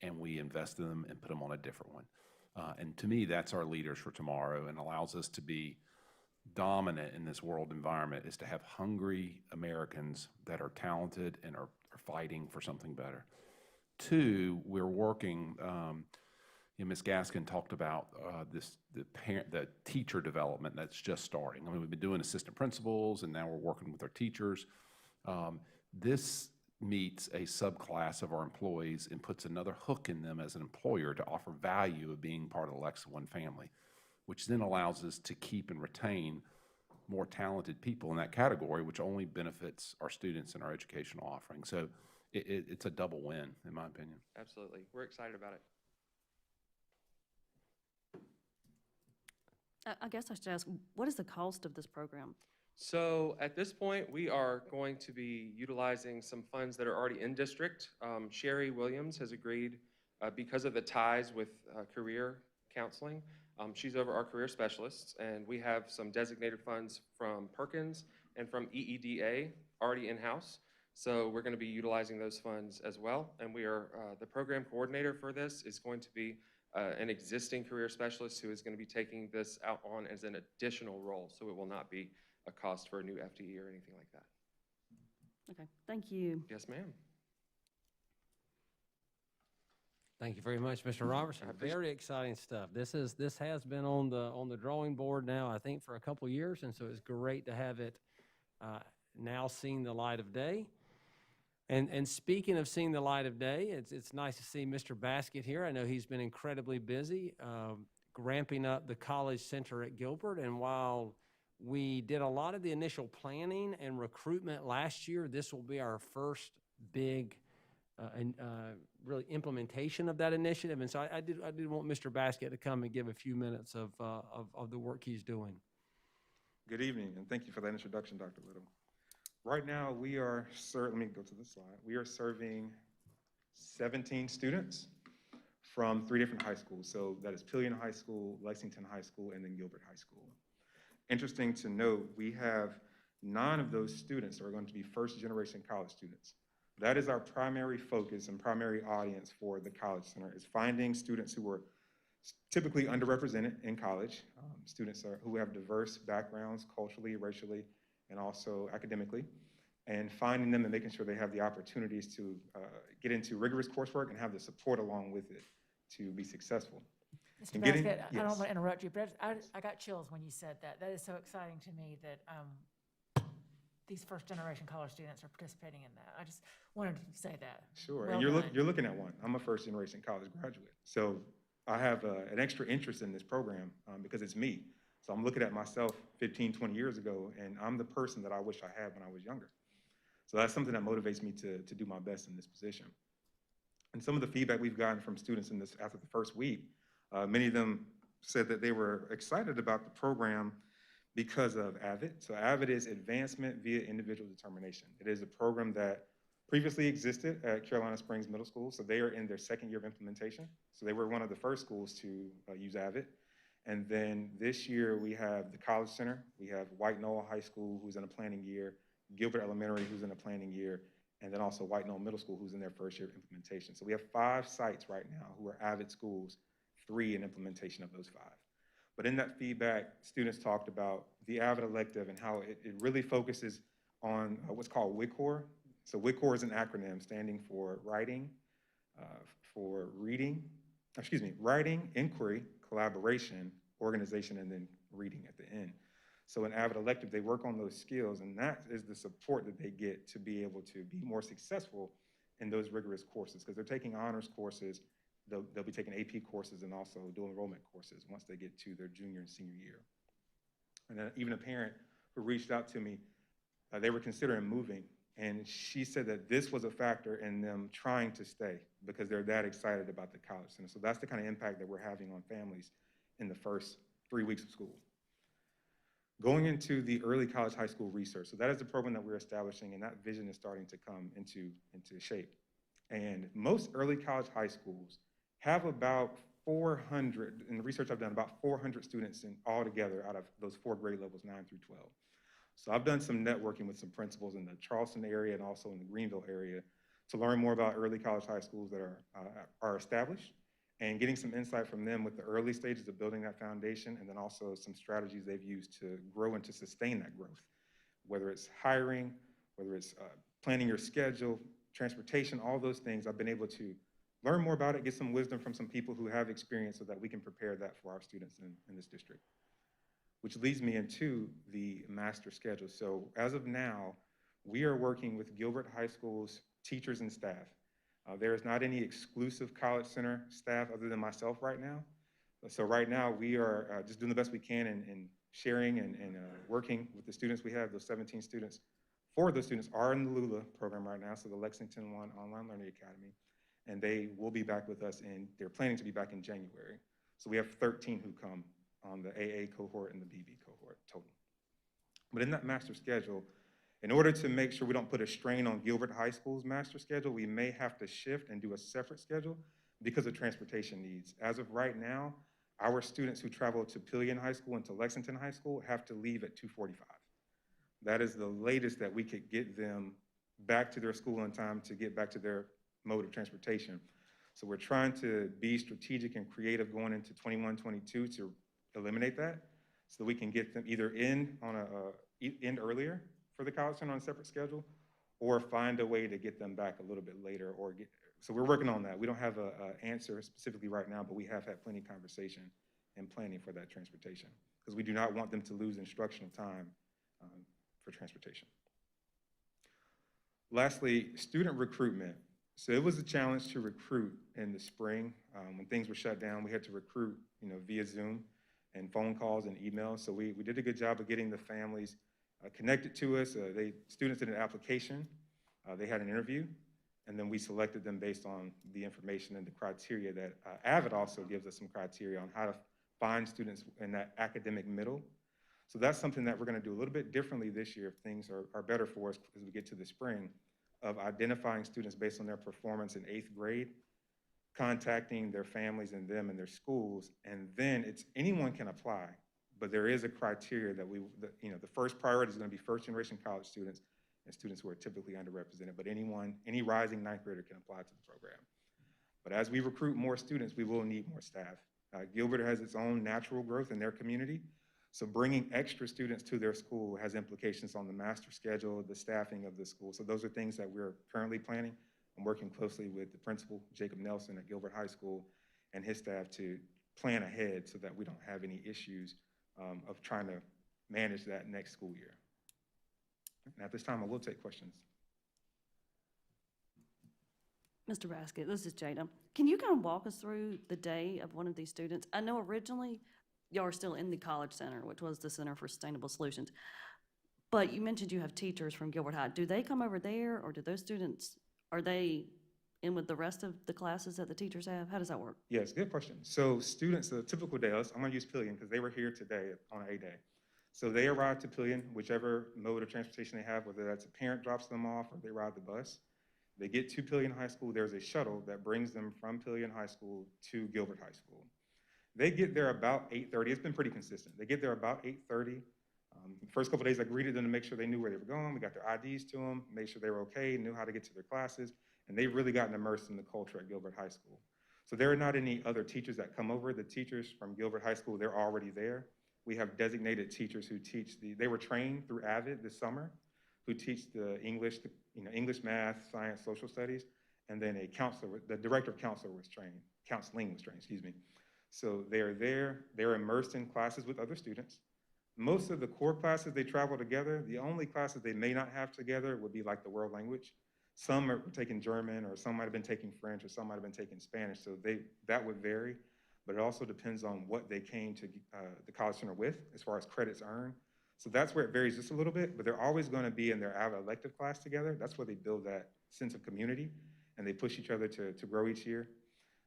and we invest in them and put them on a different one. And to me, that's our leaders for tomorrow, and allows us to be dominant in this world environment, is to have hungry Americans that are talented and are fighting for something better. 2, we're working, Ms. Gaskin talked about the teacher development that's just starting. I mean, we've been doing assistant principals, and now we're working with our teachers. This meets a subclass of our employees and puts another hook in them as an employer to offer value of being part of the Lexington 1 family, which then allows us to keep and retain more talented people in that category, which only benefits our students and our educational offering. So it's a double win, in my opinion. Absolutely. We're excited about it. I guess I should ask, what is the cost of this program? So at this point, we are going to be utilizing some funds that are already in district. Sherry Williams has agreed, because of the ties with career counseling, she's over our career specialists, and we have some designated funds from Perkins and from EEDA already in-house. So we're going to be utilizing those funds as well. And we are, the program coordinator for this is going to be an existing career specialist who is going to be taking this out on as an additional role. So it will not be a cost for a new FTE or anything like that. Okay, thank you. Yes, ma'am. Thank you very much, Mr. Robertson. Very exciting stuff. This has been on the drawing board now, I think, for a couple of years, and so it's great to have it now seeing the light of day. And speaking of seeing the light of day, it's nice to see Mr. Baskett here. I know he's been incredibly busy ramping up the College Center at Gilbert, and while we did a lot of the initial planning and recruitment last year, this will be our first big really implementation of that initiative. And so I did want Mr. Baskett to come and give a few minutes of the work he's doing. Good evening, and thank you for that introduction, Dr. Little. Right now, we are, let me go to the slide. We are serving 17 students from 3 different high schools. So that is Pillion High School, Lexington High School, and then Gilbert High School. Interesting to note, we have 9 of those students that are going to be first-generation college students. That is our primary focus and primary audience for the College Center, is finding students who are typically underrepresented in college, students who have diverse backgrounds culturally, racially, and also academically, and finding them and making sure they have the opportunities to get into rigorous coursework and have the support along with it to be successful. Mr. And Baskett, I yes. don't want to interrupt you, but I got chills when you said that. That is so exciting to me that these first-generation college students are participating in that. I just wanted to say that. Sure, Well and done. you're looking at one. I'm a first-generation college graduate. So I have an extra interest in this program because it's me. So I'm looking at myself 15, 20 years ago, and I'm the person that I wish I had when I was younger. So that's something that motivates me to do my best in this position. And some of the feedback we've gotten from students in this after the first week, many of them said that they were excited about the program because of AVID. So AVID is Advancement via Individual Determination. It is a program that previously existed at Carolina Springs Middle School. So they are in their 2nd year of implementation. So they were one of the first schools to use AVID. And then this year we have the College Center. We have White Knoll High School, who's in a planning year, Gilbert Elementary, who's in a planning year, and then also White Knoll Middle School, who's in their 1st year of implementation. So we have 5 sites right now who are AVID schools, 3 in implementation of those 5. But in that feedback, students talked about the AVID elective and how it really focuses on what's called WICOR. So WICOR is an acronym standing for writing, writing, inquiry, collaboration, organization, and then reading at the end. So in AVID elective, they work on those skills, and that is the support that they get to be able to be more successful in those rigorous courses, because they're taking honors courses, they'll be taking AP courses and also dual enrollment courses once they get to their junior and senior year. And then even a parent who reached out to me, they were considering moving, and she said that this was a factor in them trying to stay because they're that excited about the College Center. So that's the kind of impact that we're having on families in the first 3 weeks of school. Going into the early college high school research. So that is the program that we're establishing, and that vision is starting to come into shape. And most early college high schools have about 400, in the research I've done, about 400 students in all together out of those 4 grade levels, 9 through 12. So I've done some networking with some principals in the Charleston area and also in the Greenville area to learn more about early college high schools that are established, and getting some insight from them with the early stages of building that foundation, and then also some strategies they've used to grow and to sustain that growth, whether it's hiring, whether it's planning your schedule, transportation, all those things. I've been able to learn more about it, get some wisdom from some people who have experience so that we can prepare that for our students in this district. Which leads me into the master schedule. So as of now, we are working with Gilbert High School's teachers and staff. There is not any exclusive College Center staff other than myself right now. So right now, we are just doing the best we can in sharing and working with the students we have. Those 17 students, 4 of those students are in the LULA program right now, so the Lexington One Online Learning Academy, and they will be back with us, and they're planning to be back in January. So we have 13 who come on the AA cohort and the BB cohort total. But in that master schedule, in order to make sure we don't put a strain on Gilbert High School's master schedule, we may have to shift and do a separate schedule because of transportation needs. As of right now, our students who travel to Pillion High School and to Lexington High School have to leave at 2:45. That is the latest that we could get them back to their school in time to get back to their mode of transportation. So we're trying to be strategic and creative going into 21-22 to eliminate that, so that we can get them either in earlier for the College Center on a separate schedule, or find a way to get them back a little bit later. So we're working on that. We don't have an answer specifically right now, but we have had plenty of conversation and planning for that transportation, because we do not want them to lose instructional time for transportation. Lastly, student recruitment. So it was a challenge to recruit in the spring. When things were shut down, we had to recruit via Zoom and phone calls and emails. So we did a good job of getting the families connected to us. Students did an application, they had an interview, and then we selected them based on the information and the criteria that AVID also gives us some criteria on how to find students in that academic middle. So that's something that we're gonna do a little bit differently this year if things are better for us as we get to the spring, of identifying students based on their performance in 8th grade contacting their families and them and their schools, and then it's anyone can apply, but there is a criteria that the first priority is going to be first-generation college students and students who are typically underrepresented, but any rising ninth grader can apply to the program. But as we recruit more students, we will need more staff. Gilbert has its own natural growth in their community, so bringing extra students to their school has implications on the master schedule, the staffing of the school. So those are things that we're currently planning. I'm working closely with the principal, Jacob Nelson at Gilbert High School, and his staff to plan ahead so that we don't have any issues of trying to manage that next school year. And at this time, I will take questions. Mr. Baskett, this is Jada. Can you kind of walk us through the day of one of these students? I know originally y'all are still in the College Center, which was the Center for Sustainable Solutions. But you mentioned you have teachers from Gilbert High. Do they come over there, or do those students, are they in with the rest of the classes that the teachers have? How does that work? Yes, good question. So students, a typical day, I'm going to use Pillion because they were here today on A day. So they arrive to Pillion, whichever mode of transportation they have, whether that's a parent drops them off or they ride the bus. They get to Pillion High School. There's a shuttle that brings them from Pillion High School to Gilbert High School. They get there about 8:30. It's been pretty consistent. They get there about 8:30. First couple of days, I greeted them to make sure they knew where they were going. We got their IDs to them, made sure they were okay, knew how to get to their classes, and they've really gotten immersed in the culture at Gilbert High School. So there are not any other teachers that come over. The teachers from Gilbert High School, they're already there. We have designated teachers who teach they were trained through AVID this summer, who teach the English, English, math, science, social studies, and then a counselor, the director of counseling was trained, excuse me. So they're there, they're immersed in classes with other students. Most of the core classes, they travel together. The only classes they may not have together would be like the world language. Some are taking German, or some might have been taking French, or some might have been taking Spanish, so that would vary. But it also depends on what they came to the College Center with as far as credits earned. So that's where it varies just a little bit, but they're always going to be in their elective class together. That's where they build that sense of community, and they push each other to grow each year.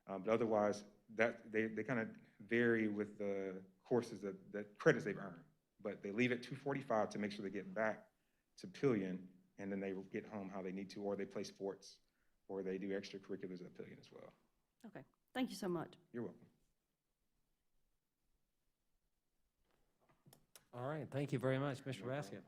But otherwise, they kind of vary with the courses that credits they've earned. But they leave at 2:45 to make sure they get back to Pillion, and then they get home how they need to, or they play sports, or they do extracurriculars at Pillion as well. Okay, thank you so much. You're welcome. All right, thank you very much, Mr. Baskett.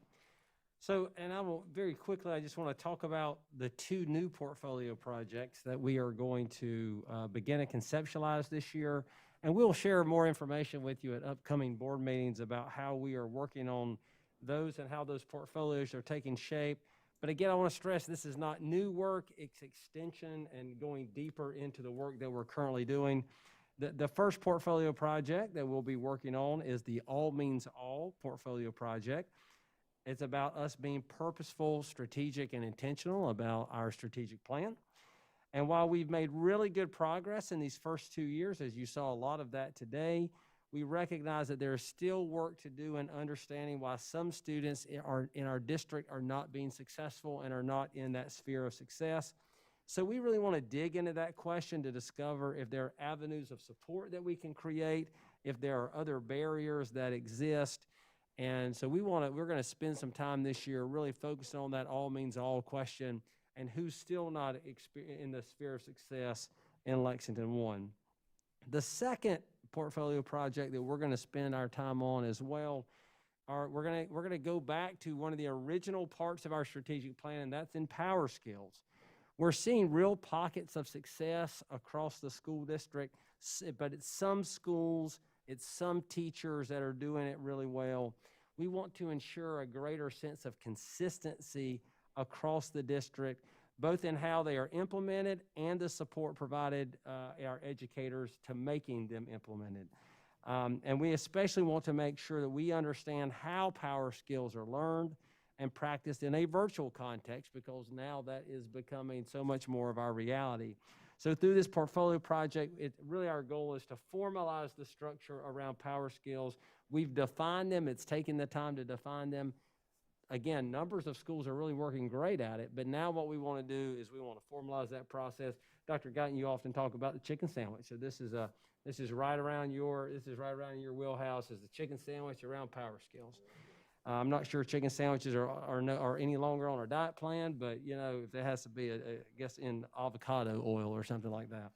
So, and I will very quickly, I just want to talk about the two new portfolio projects that we are going to begin to conceptualize this year. And we'll share more information with you at upcoming board meetings about how we are working on those and how those portfolios are taking shape. But again, I want to stress this is not new work, it's extension and going deeper into the work that we're currently doing. The first portfolio project that we'll be working on is the All Means All portfolio project. It's about us being purposeful, strategic, and intentional about our strategic plan. And while we've made really good progress in these first 2 years, as you saw a lot of that today, we recognize that there is still work to do in understanding why some students in our district are not being successful and are not in that sphere of success. So we really want to dig into that question to discover if there are avenues of support that we can create, if there are other barriers that exist. And so we're going to spend some time this year really focusing on that all means all question and who's still not in the sphere of success in Lexington 1. The second portfolio project that we're going to spend our time on as well, we're going to go back to one of the original parts of our strategic plan, and that's in power skills. We're seeing real pockets of success across the school district, but it's some schools, it's some teachers that are doing it really well. We want to ensure a greater sense of consistency across the district, both in how they are implemented and the support provided our educators to making them implemented. And we especially want to make sure that we understand how power skills are learned and practiced in a virtual context, because now that is becoming so much more of our reality. So through this portfolio project, really our goal is to formalize the structure around power skills. We've defined them. It's taken the time to define them. Again, numbers of schools are really working great at it, but now what we want to do is we want to formalize that process. Dr. Guyton, you often talk about the chicken sandwich. So this is right around your wheelhouse, is the chicken sandwich around power skills. I'm not sure chicken sandwiches are any longer on our diet plan, but if there has to be, I guess, in avocado oil or something like that.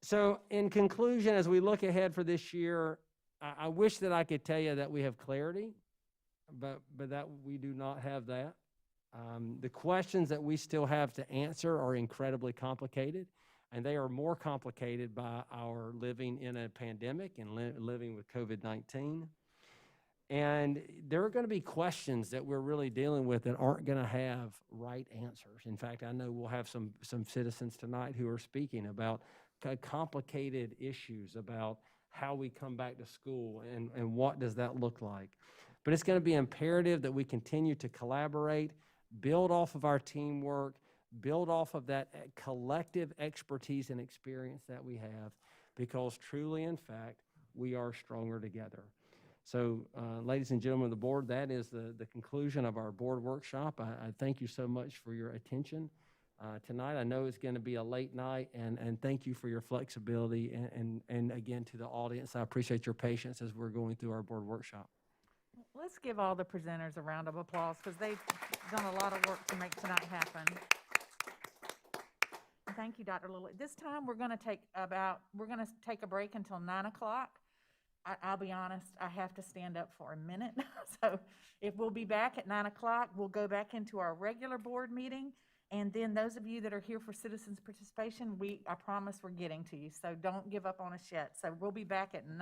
So in conclusion, as we look ahead for this year, I wish that I could tell you that we have clarity, but that we do not have that. The questions that we still have to answer are incredibly complicated, and they are more complicated by our living in a pandemic and living with COVID-19. And there are going to be questions that we're really dealing with that aren't going to have right answers. In fact, I know we'll have some citizens tonight who are speaking about complicated issues about how we come back to school and what does that look like. But it's going to be imperative that we continue to collaborate, build off of our teamwork, build off of that collective expertise and experience that we have, because truly, in fact, we are stronger together. So, ladies and gentlemen of the board, that is the conclusion of our board workshop. I thank you so much for your attention tonight. I know it's going to be a late night, and thank you for your flexibility. And again, to the audience, I appreciate your patience as we're going through our board workshop. Let's give all the presenters a round of applause because they've done a lot of work to make tonight happen. Thank you, Dr. Lilly. This time we're going to take a break until 9 o'clock. I'll be honest, I have to stand up for a minute. So if we'll be back at 9 o'clock, we'll go back into our regular board meeting. And then those of you that are here for citizens participation, I promise we're getting to you. So don't give up on us yet. So we'll be back at 9.